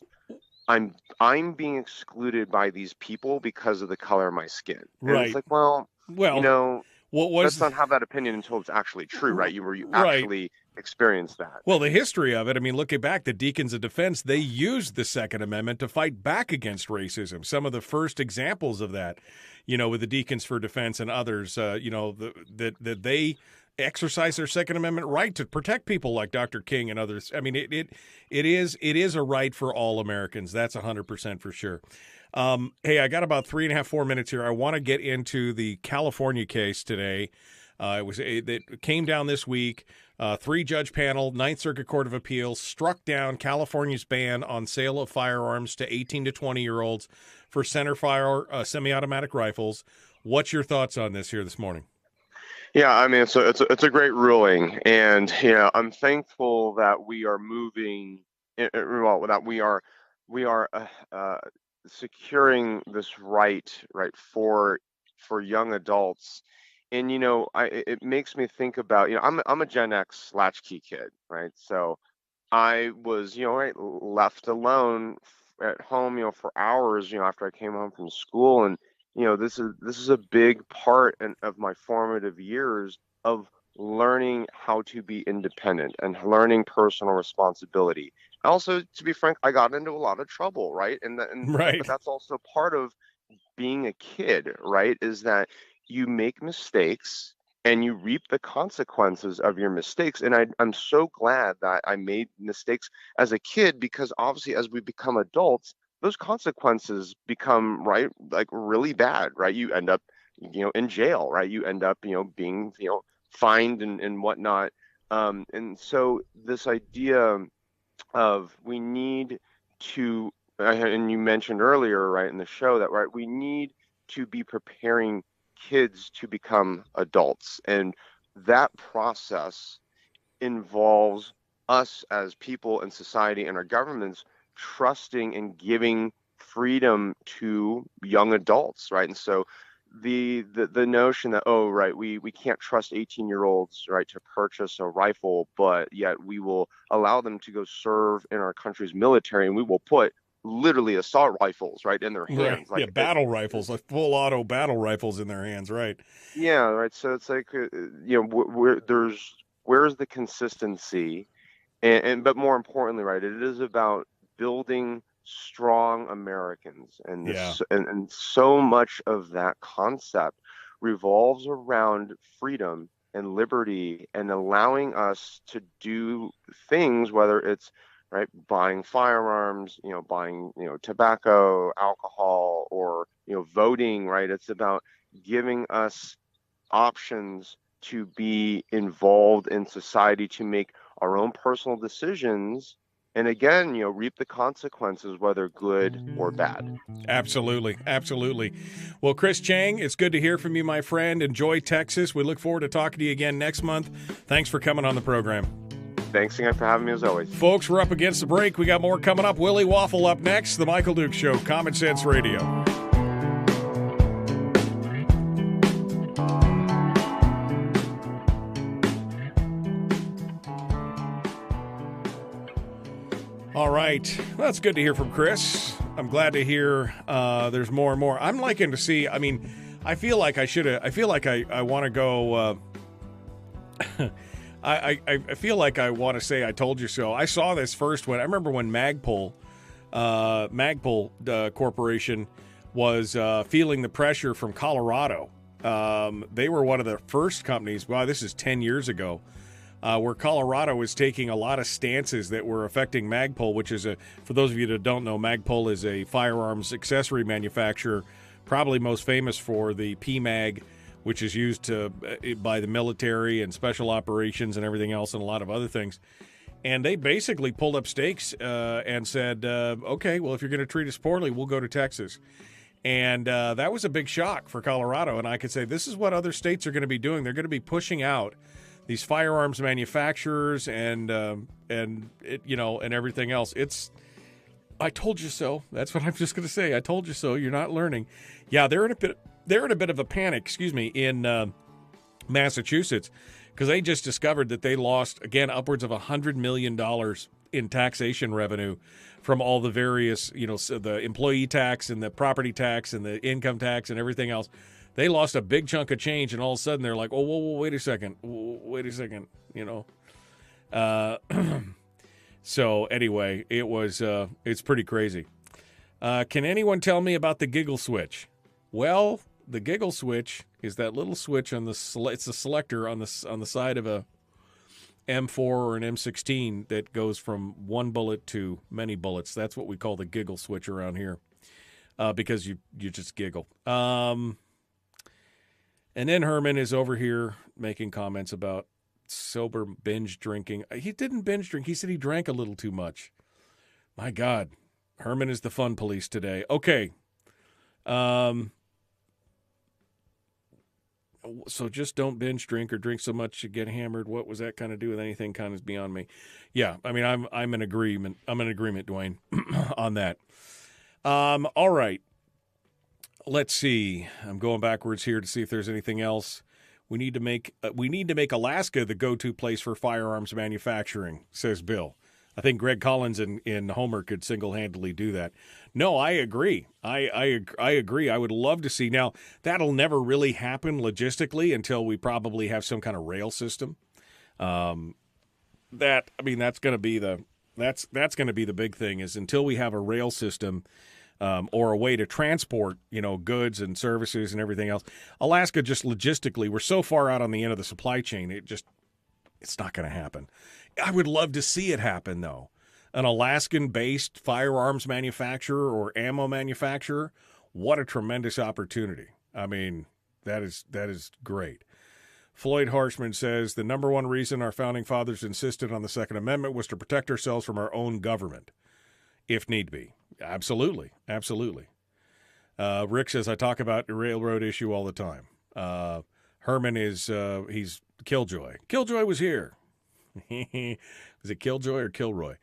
I'm being excluded by these people because of the color of my skin. And it's like, well, let's not have that opinion until it's actually true, right? You actually experience that. Well, the history of it, I mean, looking back, the Deacons of Defense, they used the Second Amendment to fight back against racism. Some of the first examples of that, with the Deacons for Defense and others, that they exercise their Second Amendment right to protect people like Dr. King and others. I mean, it is a right for all Americans. That's 100% for sure. Hey, I got about 3.5, 4 minutes here. I want to get into the California case today. It came down this week. 3-judge panel, Ninth Circuit Court of Appeals, struck down California's ban on sale of firearms to 18 to 20-year-olds for centerfire semi-automatic rifles. What's your thoughts on this here this morning? Yeah, I mean, it's a great ruling, and I'm thankful that we are moving. Well, that we are securing this right for young adults. And it makes me think about, I'm a Gen X latchkey kid, right? So I was left alone at home for hours after I came home from school, and this is a big part of my formative years of learning how to be independent and learning personal responsibility. Also, to be frank, I got into a lot of trouble, right? But that's also part of being a kid, right? Is that you make mistakes and you reap the consequences of your mistakes. And I'm so glad that I made mistakes as a kid, because obviously as we become adults, those consequences become, right, like really bad, right? You end up, in jail, right? You end up, being, fined and whatnot. And so this idea of we need to, and you mentioned earlier, right, in the show that, right, we need to be preparing kids to become adults. And that process involves us as people in society and our governments trusting and giving freedom to young adults, right? And so the notion that, oh, right, we can't trust 18-year-olds, right, to purchase a rifle, but yet we will allow them to go serve in our country's military, and we will put literally assault rifles right in their hands, right. Like battle rifles, like full auto battle rifles in their hands, right? Yeah, right. So it's like, where's the consistency, and but more importantly, right, it is about building strong Americans, and and so much of that concept revolves around freedom and liberty and allowing us to do things, whether it's, right, buying firearms, buying, tobacco, alcohol, or, voting, right? It's about giving us options to be involved in society, to make our own personal decisions, and again, reap the consequences, whether good or bad. Absolutely. Absolutely. Well, Chris Cheng, it's good to hear from you, my friend. Enjoy Texas. We look forward to talking to you again next month. Thanks for coming on the program. Thanks again for having me, as always. Folks, we're up against the break. We got more coming up. Willie Waffle up next. The Michael Duke Show, Common Sense Radio. All right. Well, that's good to hear from Chris. I'm glad to hear there's more and more. I'm liking to see, I feel like I want to go, I feel like I want to say I told you so. I saw this first when, I remember when Magpul Corporation was feeling the pressure from Colorado. They were one of the first companies, wow, this is 10 years ago, where Colorado was taking a lot of stances that were affecting Magpul, which is for those of you that don't know, Magpul is a firearms accessory manufacturer, probably most famous for the PMag, which is used by the military and special operations and everything else and a lot of other things. And they basically pulled up stakes and said, okay, well, if you're going to treat us poorly, we'll go to Texas. And that was a big shock for Colorado. And I could say this is what other states are going to be doing. They're going to be pushing out these firearms manufacturers and everything else. I told you so. That's what I'm just going to say. I told you so. You're not learning. Yeah, they're in a bit of a panic, in Massachusetts, because they just discovered that they lost, again, upwards of $100 million in taxation revenue from all the various, so the employee tax and the property tax and the income tax and everything else. They lost a big chunk of change, and all of a sudden they're like, oh, whoa, wait a second, So anyway, it's pretty crazy. Can anyone tell me about the giggle switch? Well, the giggle switch is that little switch on it's a selector on the side of a M4 or an M16 that goes from one bullet to many bullets. That's what we call the giggle switch around here, because you just giggle. And then Herman is over here making comments about sober binge drinking. He didn't binge drink. He said he drank a little too much. My God, Herman is the fun police today. Okay. So just don't binge drink or drink so much you get hammered. What was that kind of do with anything? Kind of beyond me. Yeah, I'm in agreement. I'm in agreement, Dwayne, on that. All right. Let's see. I'm going backwards here to see if there's anything else. We need to make Alaska the go-to place for firearms manufacturing, says Bill. I think Greg Collins in Homer could single-handedly do that. No, I agree. I agree. I would love to see. Now, that'll never really happen logistically until we probably have some kind of rail system. That's going to be the big thing, is until we have a rail system, or a way to transport, goods and services and everything else. Alaska, just logistically, we're so far out on the end of the supply chain, it's not going to happen. I would love to see it happen, though. An Alaskan-based firearms manufacturer or ammo manufacturer, what a tremendous opportunity. I mean, that is great. Floyd Harshman says, the number one reason our founding fathers insisted on the Second Amendment was to protect ourselves from our own government, if need be. Absolutely. Absolutely. Rick says, I talk about the railroad issue all the time. Herman is, he's Killjoy. Killjoy was here. Is it Killjoy or Kilroy?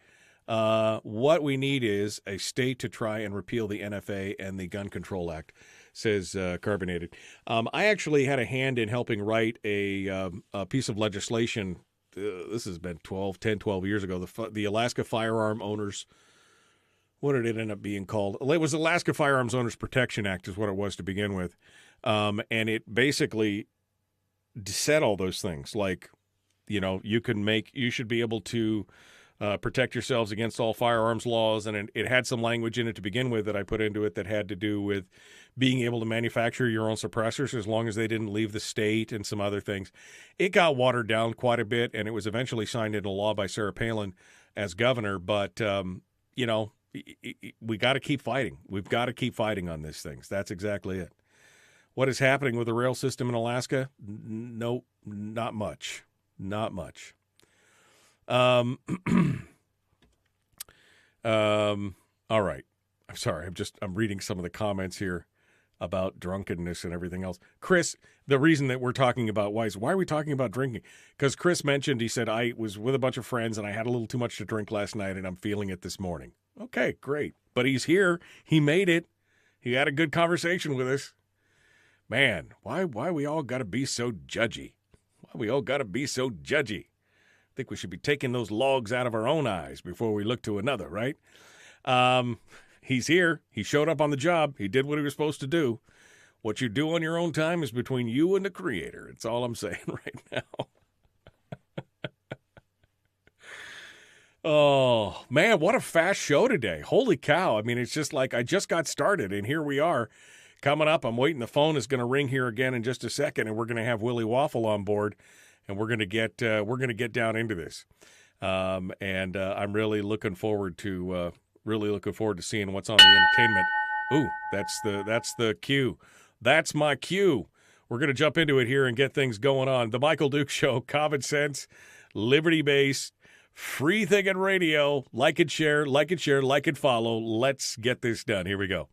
What we need is a state to try and repeal the NFA and the Gun Control Act, says Carbonated. I actually had a hand in helping write a piece of legislation. This has been 12 years ago. The Alaska Firearm Owners, what did it end up being called? It was Alaska Firearms Owners Protection Act is what it was to begin with. And it basically said all those things like, you should be able to protect yourselves against all firearms laws. And it had some language in it to begin with that I put into it that had to do with being able to manufacture your own suppressors as long as they didn't leave the state and some other things. It got watered down quite a bit, and it was eventually signed into law by Sarah Palin as governor. But, we got to keep fighting. We've got to keep fighting on these things. That's exactly it. What is happening with the rail system in Alaska? No, not much. Not much. All right. I'm sorry. I'm reading some of the comments here about drunkenness and everything else. Chris, the reason that we're talking about why are we talking about drinking? Because Chris mentioned, he said, I was with a bunch of friends and I had a little too much to drink last night and I'm feeling it this morning. Okay, great. But he's here. He made it. He had a good conversation with us. Man, why we all got to be so judgy? Why we all got to be so judgy? I think we should be taking those logs out of our own eyes before we look to another, right? He's here. He showed up on the job. He did what he was supposed to do. What you do on your own time is between you and the Creator. It's all I'm saying right now. Oh, man, what a fast show today. Holy cow. I mean, it's just like I just got started, and here we are. Coming up, I'm waiting. The phone is going to ring here again in just a second, and we're going to have Willie Waffle on board, and we're going to get down into this. And I'm really looking forward to seeing what's on the entertainment. Ooh, that's the cue. That's my cue. We're going to jump into it here and get things going on. The Michael Duke Show, common sense, liberty-based, free thinking radio. Like it, share, like it, follow. Let's get this done. Here we go.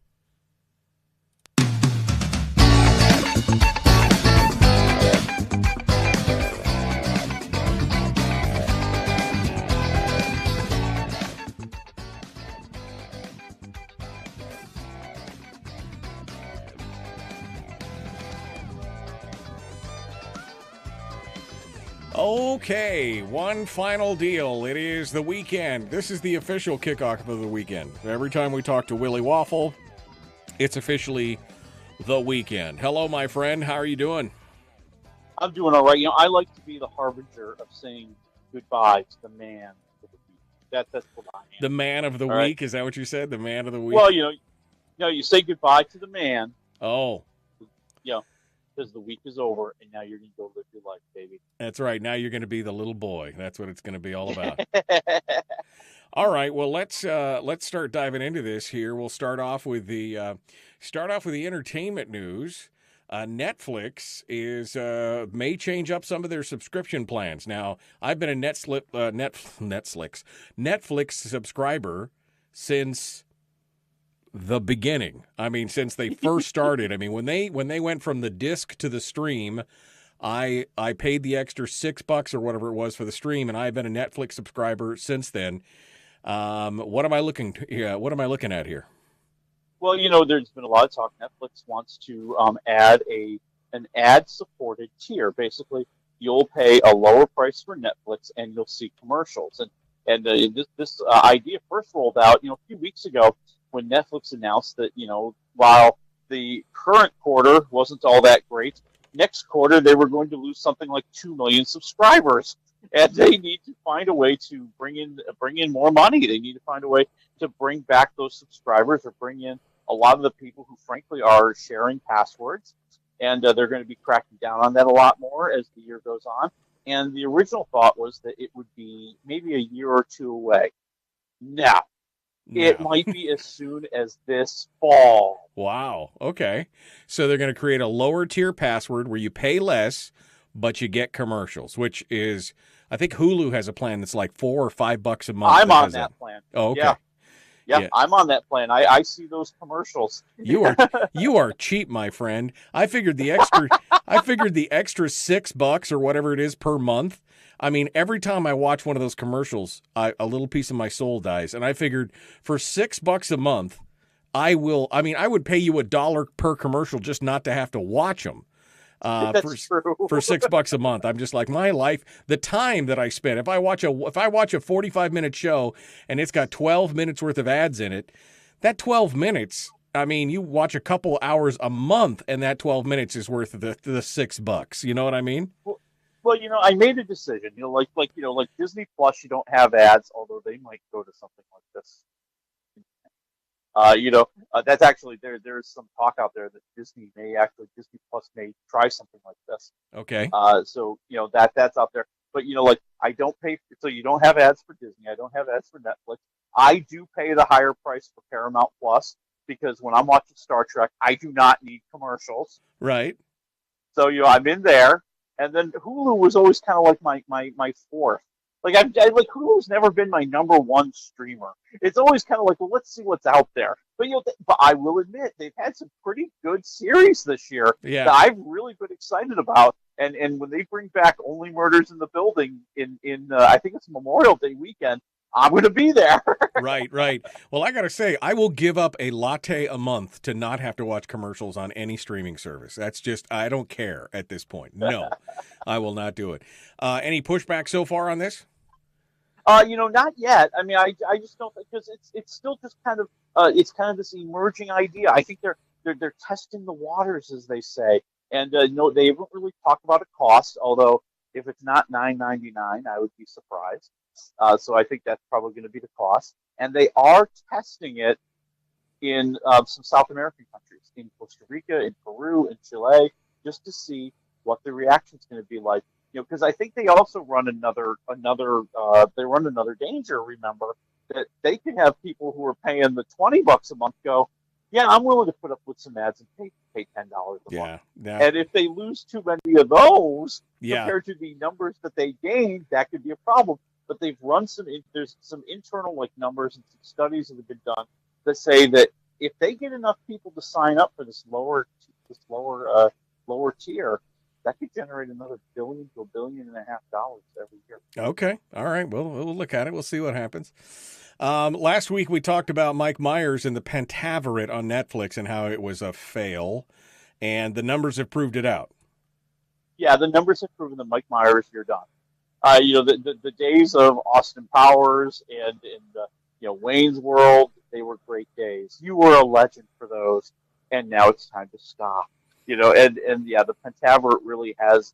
Okay, one final deal. It is the weekend. This is the official kickoff of the weekend. Every time we talk to Willie Waffle, it's officially the weekend. Hello, my friend. How are you doing? I'm doing all right. I like to be the harbinger of saying goodbye to the man of the week. That's what I am. The man of the all week? Right? Is that what you said? The man of the week? Well, you say goodbye to the man. Oh. Because the week is over, and now you're going to go live your life, baby. That's right. Now you're going to be the little boy. That's what it's going to be all about. All right. Well, let's start diving into this here. We'll start off with the entertainment news. Netflix may change up some of their subscription plans. Now, I've been a Netflix subscriber since the beginning. I mean, since they first started. I mean, when they went from the disc to the stream, I paid the extra $6 or whatever it was for the stream, and I've been a Netflix subscriber since then. What am I looking at here? Well, there's been a lot of talk. Netflix wants to add an ad-supported tier. Basically, you'll pay a lower price for Netflix, and you'll see commercials. And this idea first rolled out, a few weeks ago, when Netflix announced that, while the current quarter wasn't all that great, next quarter they were going to lose something like 2 million subscribers, and they need to find a way to bring in more money. They need to find a way to bring back those subscribers or bring in a lot of the people who, frankly, are sharing passwords, and they're going to be cracking down on that a lot more as the year goes on. And the original thought was that it would be maybe a year or two away. Now, it might be as soon as this fall. Wow. Okay. So they're going to create a lower tier password where you pay less, but you get commercials, which is, I think Hulu has a plan that's like $4 or $5 a month. I'm on that plan. Oh, okay. Yeah. Yeah, Yeah. I'm on that plan. I see those commercials. You are cheap, my friend. I figured the extra $6 or whatever it is per month. I mean, every time I watch one of those commercials, a little piece of my soul dies. And I figured for $6 a month, I would pay you $1 per commercial just not to have to watch them. That's true. For $6 a month. I'm just like, my life, the time that I spend. If I watch a 45-minute show and it's got 12 minutes worth of ads in it, that 12 minutes, I mean, you watch a couple hours a month, and that 12 minutes is worth the $6. You know what I mean? Well, I made a decision. Like Disney Plus, you don't have ads, although they might go to something like this. That's actually there's some talk out there that Disney Plus may try something like this. Okay. So that's out there. But I don't pay, so you don't have ads for Disney. I don't have ads for Netflix. I do pay the higher price for Paramount Plus because when I'm watching Star Trek, I do not need commercials. Right. So I'm in there, and then Hulu was always kind of like my fourth. Like Hulu's never been my number one streamer. It's always kind of like, well, let's see what's out there. But but I will admit they've had some pretty good series this year that I've really been excited about. And when they bring back Only Murders in the Building in I think it's Memorial Day weekend, I'm going to be there. Right. Well, I got to say, I will give up a latte a month to not have to watch commercials on any streaming service. That's just, I don't care at this point. No, I will not do it. Any pushback so far on this? Not yet. I mean, I just don't, because it's still just kind of it's kind of this emerging idea. I think they're testing the waters, as they say, and no, they haven't really talked about a cost. Although if it's not $9.99, I would be surprised. So I think that's probably going to be the cost. And they are testing it in some South American countries, in Costa Rica, in Peru, in Chile, just to see what the reaction is going to be like. Because I think they also run another danger. Remember that they can have people who are paying the $20 a month go, yeah, I'm willing to put up with some ads and pay $10 a month. Yeah. And if they lose too many of those compared to the numbers that they gained, that could be a problem. But they've run there's some internal numbers and some studies that have been done that say that if they get enough people to sign up for this lower tier, that could generate another $1 billion to $1.5 billion every year. Okay. All right. Well, we'll look at it. We'll see what happens. Last week we talked about Mike Myers and the Pentaverate on Netflix and how it was a fail, and the numbers have proved it out. Yeah, the numbers have proven that Mike Myers, you're done. The days of Austin Powers and Wayne's World, they were great days. You were a legend for those, and now it's time to stop. The Pentaverate really has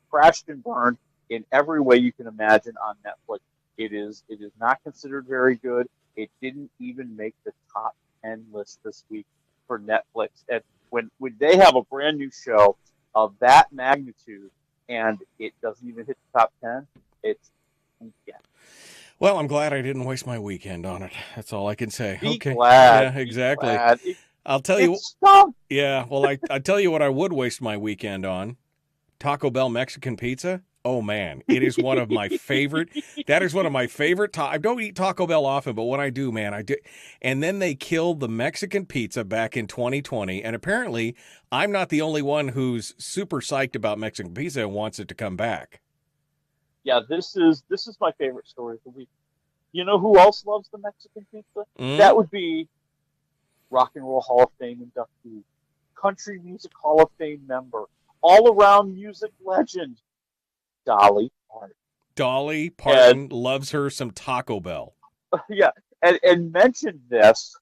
crashed and burned in every way you can imagine on Netflix. It is not considered very good. It didn't even make the top 10 list this week for Netflix. And when they have a brand new show of that magnitude and it doesn't even hit the top 10, it's Well, I'm glad I didn't waste my weekend on it. That's all I can say. Be okay. glad. Yeah, exactly. Be glad. I'll tell you. Stunk. Yeah, well, I tell you what I would waste my weekend on. Taco Bell Mexican pizza. Oh, man. It is one of my favorite. That is one of my favorite. I don't eat Taco Bell often, but when I do, man, I do. And then they killed the Mexican pizza back in 2020. And apparently, I'm not the only one who's super psyched about Mexican pizza and wants it to come back. Yeah, this is my favorite story of the week. You know who else loves the Mexican pizza? That would be Rock and Roll Hall of Fame inductee, Country Music Hall of Fame member, all-around music legend, Dolly Parton. Dolly Parton loves her some Taco Bell. Yeah, and mentioned this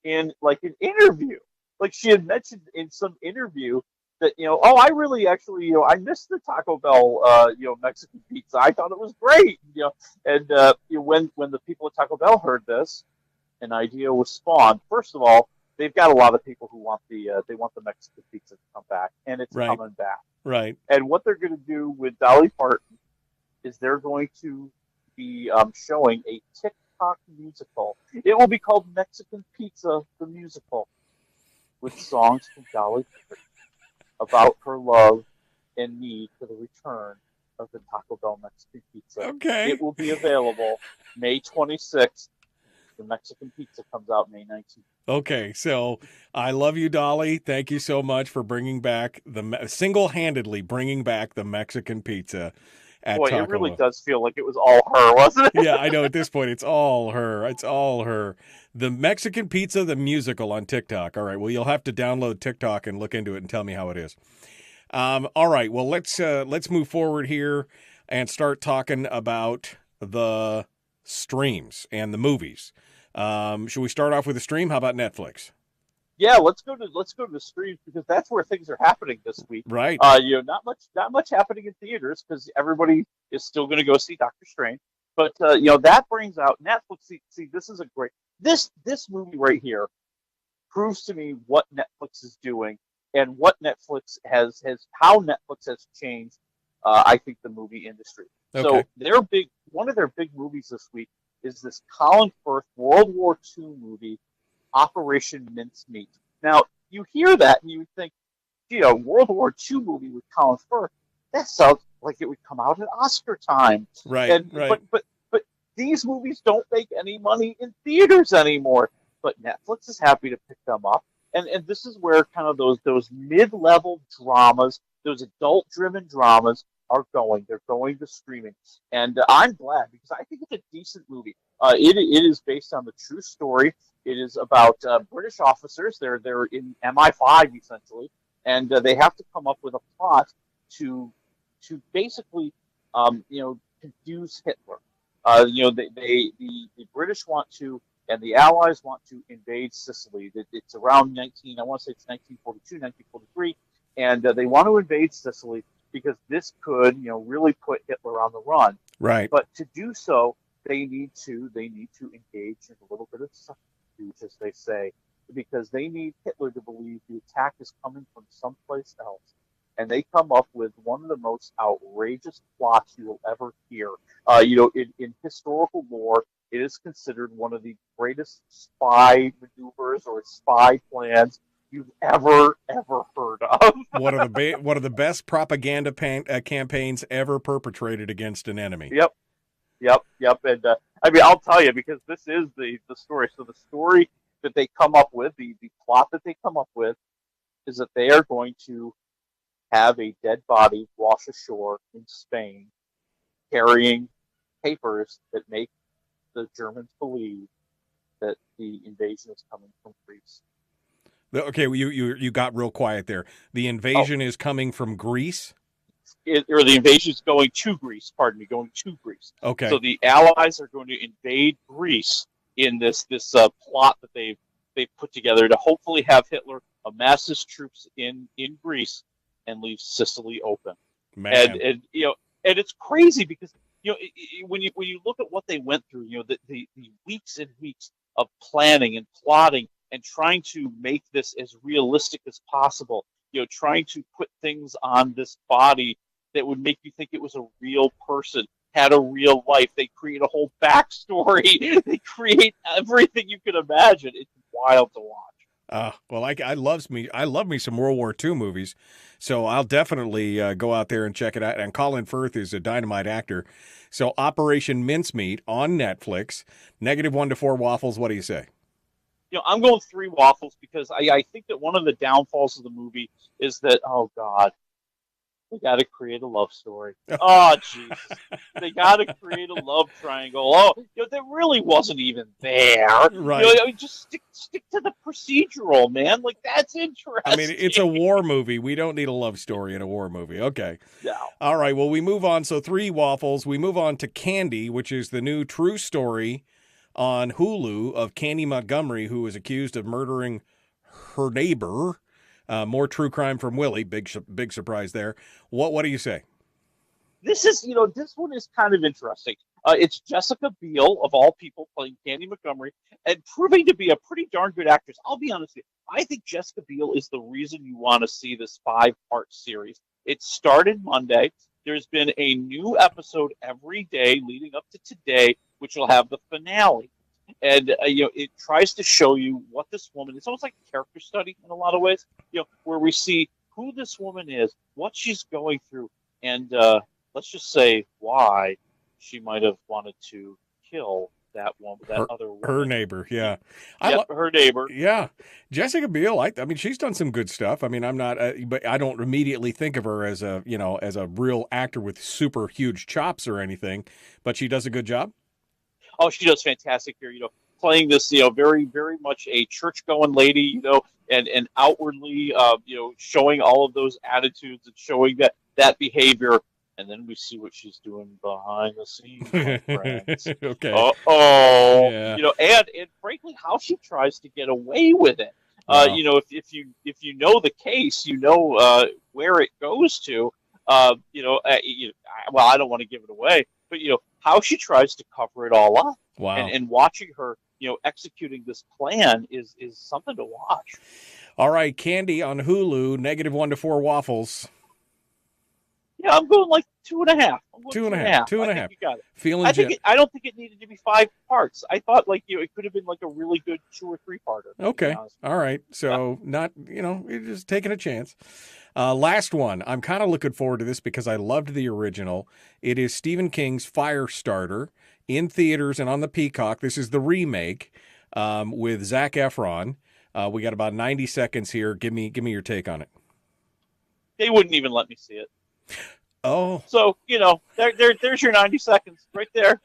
in an interview. Like she had mentioned in some interview that I really actually I missed the Taco Bell Mexican pizza. I thought it was great. And when the people at Taco Bell heard this, an idea was spawned. First of all, they've got a lot of people who want the Mexican pizza to come back, and it's Right. coming back. Right. And what they're going to do with Dolly Parton is they're going to be showing a TikTok musical. It will be called Mexican Pizza the Musical, with songs from Dolly Parton about her love and need for the return of the Taco Bell Mexican Pizza. Okay. It will be available May 26th. The Mexican Pizza comes out May 19th. Okay, so I love you, Dolly. Thank you so much for bringing back single-handedly bringing back the Mexican pizza at Boy, Taco it really Bell. does feel like it was all her, wasn't it? Yeah, I know. At this point, it's all her. It's all her. The Mexican Pizza, the musical on TikTok. All right. Well, you'll have to download TikTok and look into it and tell me how it is. All right. Well, let's move forward here and start talking about the streams and the movies. Should we start off with the stream? How about Netflix? Yeah, let's go to the streams because that's where things are happening this week. Right. Not much happening in theaters because everybody is still going to go see Doctor Strange. But that brings out Netflix. See, this is a great this movie right here proves to me what Netflix is doing and what Netflix has how Netflix has changed. I think the movie industry. Okay. So one of their big movies this week is this Colin Firth World War II movie, Operation Mincemeat. Now, you hear that and you think, a World War II movie with Colin Firth, that sounds like it would come out at Oscar time. Right, right. But these movies don't make any money in theaters anymore. But Netflix is happy to pick them up. And this is where kind of those mid-level dramas, those adult-driven dramas are going. They're going to streaming. And I'm glad because I think it's a decent movie. It is based on the true story. It is about British officers. They're in MI5 essentially, and they have to come up with a plot to basically confuse Hitler. The British want to, and the Allies want to invade Sicily. It's around 1942, 1943, and they want to invade Sicily because this could really put Hitler on the run. Right. But to do so, they need to engage in a little bit of subterfuge, as they say, because they need Hitler to believe the attack is coming from someplace else. And they come up with one of the most outrageous plots you will ever hear. In historical lore, it is considered one of the greatest spy maneuvers or spy plans you've ever heard of. one of the best propaganda campaigns ever perpetrated against an enemy. Yep. And I'll tell you, because this is the story. So the story that they come up with, the plot that they come up with, is that they are going to have a dead body wash ashore in Spain, carrying papers that make the Germans believe that the invasion is coming from Greece. Okay, you got real quiet there. The invasion is coming from Greece? Or the invasion is going to Greece, going to Greece. Okay. So the Allies are going to invade Greece in this plot that they've put together to hopefully have Hitler amass his troops in Greece and leave Sicily open. Man. And it's crazy because when you look at what they went through, the weeks and weeks of planning and plotting and trying to make this as realistic as possible, trying to put things on this body that would make you think it was a real person, had a real life. They create a whole backstory. They create everything you could imagine. It's wild to watch. Well, I love me some World War II movies, so I'll definitely go out there and check it out. And Colin Firth is a dynamite actor. So Operation Mincemeat on Netflix. -1 to 4 waffles. What do you say? I'm going 3 waffles because I think that one of the downfalls of the movie is that, oh God, they got to create a love story. Oh, Jesus. They got to create a love triangle. Oh, that really wasn't even there. Right. Just stick to the procedural, man. Like, that's interesting. I mean, it's a war movie. We don't need a love story in a war movie. Okay. No. All right. Well, we move on. So 3 waffles. We move on to Candy, which is the new true story on Hulu of Candy Montgomery, who was accused of murdering her neighbor. More true crime from Willie. Big surprise there. What do you say? This is, this one is kind of interesting. It's Jessica Biel, of all people, playing Candy Montgomery and proving to be a pretty darn good actress. I'll be honest with you. I think Jessica Biel is the reason you want to see this 5-part series. It started Monday. There's been a new episode every day leading up to today, which will have the finale. And it tries to show you what this woman. It's almost like a character study in a lot of ways. Where we see who this woman is, what she's going through, and let's just say why she might have wanted to kill that woman, other woman. Her neighbor, yeah. Her neighbor. Yeah. Jessica Biel, I mean, she's done some good stuff. I mean, I'm not, but I don't immediately think of her as a real actor with super huge chops or anything, but she does a good job. Oh, she does fantastic here, playing this, very, very much a church-going lady, and outwardly, showing all of those attitudes and showing that behavior. And then we see what she's doing behind the scenes, my friends. Okay. Uh-oh. Yeah. And frankly, how she tries to get away with it. Wow. If you know the case, where it goes to. Well, I don't want to give it away, but how she tries to cover it all up. Wow. And watching her, executing this plan is something to watch. All right, Candy on Hulu, -1 to 4 waffles. Yeah, I'm going like 2.5. 2.5. 2.5. I think you got it. Feeling I don't think it needed to be 5 parts. I thought it could have been like a really good 2 or 3 parter. Okay. All right. So not, you're just taking a chance. Last one. I'm kind of looking forward to this because I loved the original. It is Stephen King's Firestarter in theaters and on the Peacock. This is the remake with Zac Efron. We got about 90 seconds here. Give me your take on it. They wouldn't even let me see it. Oh, so there's your 90 seconds right there.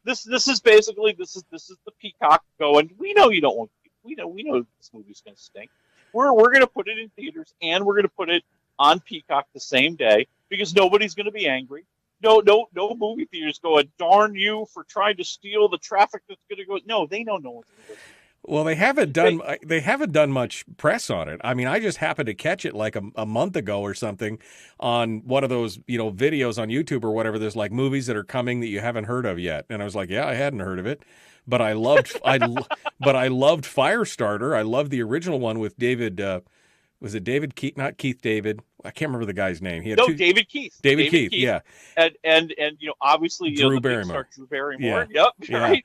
This is basically this is the Peacock going. We know you don't want. We know this movie's going to stink. We're going to put it in theaters and we're going to put it on Peacock the same day because nobody's going to be angry. No movie theaters going, darn you for trying to steal the traffic that's going to go. No, they know no one's going to go. Well, they haven't done much press on it. I mean, I just happened to catch it like a month ago or something on one of those, videos on YouTube or whatever. There's like movies that are coming that you haven't heard of yet. And I was like, yeah, I hadn't heard of it, but I loved Firestarter. I loved the original one with David, was it David Keith? Not Keith David. I can't remember the guy's name. David Keith. David Keith, yeah. And obviously, Drew the Barrymore. big star Drew Barrymore. Yeah. Yep, right.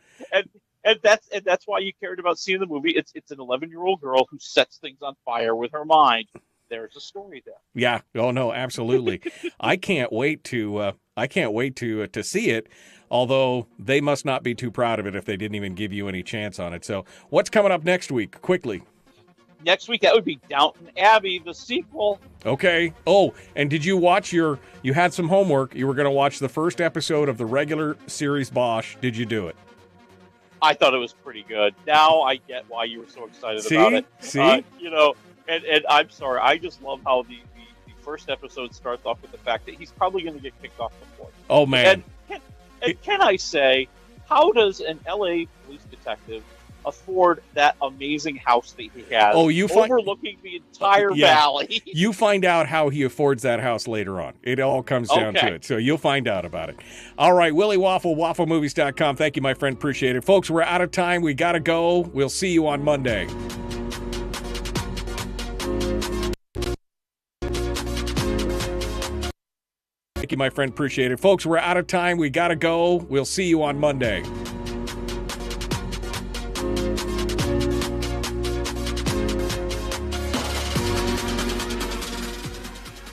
And that's why you cared about seeing the movie. It's an 11-year-old girl who sets things on fire with her mind. There's a story there. Yeah. Oh no, absolutely. I can't wait to see it. Although they must not be too proud of it if they didn't even give you any chance on it. So what's coming up next week? Quickly. Next week that would be Downton Abbey, the sequel. Okay. Oh, and did you watch you had some homework. You were going to watch the first episode of the regular series Bosch. Did you do it? I thought it was pretty good. Now I get why you were so excited about it. See? And I'm sorry. I just love how the first episode starts off with the fact that he's probably going to get kicked off the force. Oh, man. And can I say, how does an L.A. police detective afford that amazing house that he has overlooking the entire valley? You find out how he affords that house later on. It all comes down to it. So you'll find out about it. All right, Willie Waffle, wafflemovies.com. Thank you, my friend. Appreciate it. Folks, we're out of time. We got to go. We'll see you on Monday. Thank you, my friend. Appreciate it. Folks, we're out of time. We got to go. We'll see you on Monday.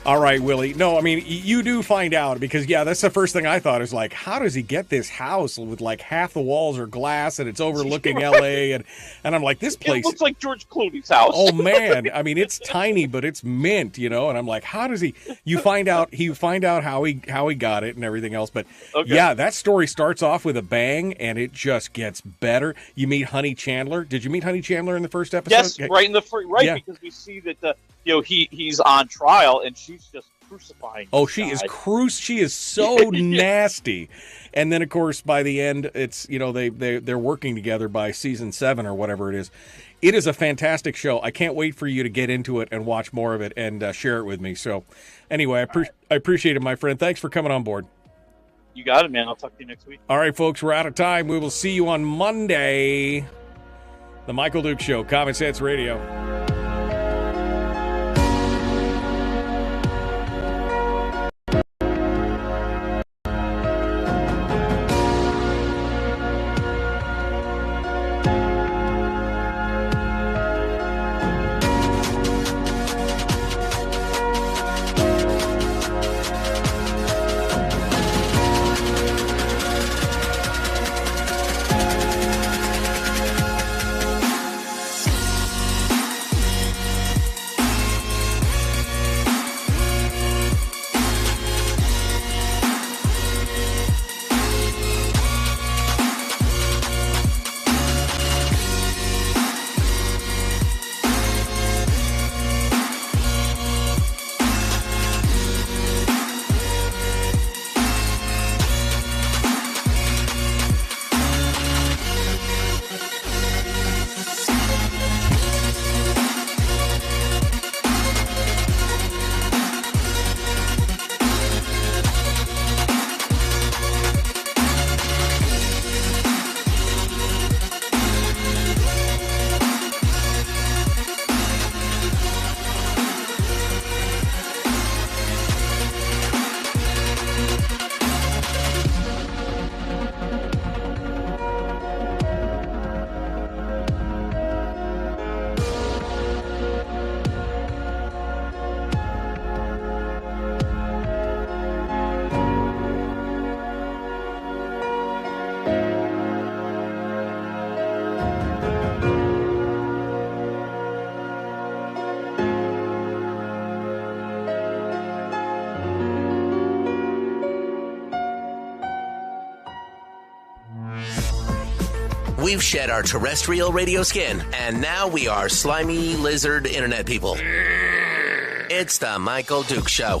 All right, Willie. No, I mean, you do find out because, yeah, that's the first thing I thought is like, how does he get this house with like half the walls are glass and it's overlooking L.A. And I'm like, this place. It looks like George Clooney's house. Oh, man. I mean, it's tiny, but it's mint, and I'm like, how does he? You find out how he got it and everything else. But yeah, that story starts off with a bang and it just gets better. You meet Honey Chandler. Did you meet Honey Chandler in the first episode? Yes, right in the because we see that he's on trial and she's just crucifying. Oh, she is so nasty. And then of course by the end it's they're working together by season 7 or whatever it is. It is a fantastic show. I can't wait for you to get into it and watch more of it and share it with me. So anyway, I appreciate it, my friend. Thanks for coming on board. You got it, man. I'll talk to you next week. All right, folks, we're out of time. We will see you on Monday. The Michael Duke Show, Common Sense Radio. We've shed our terrestrial radio skin, and now we are slimy lizard internet people. It's the Michael Duke Show.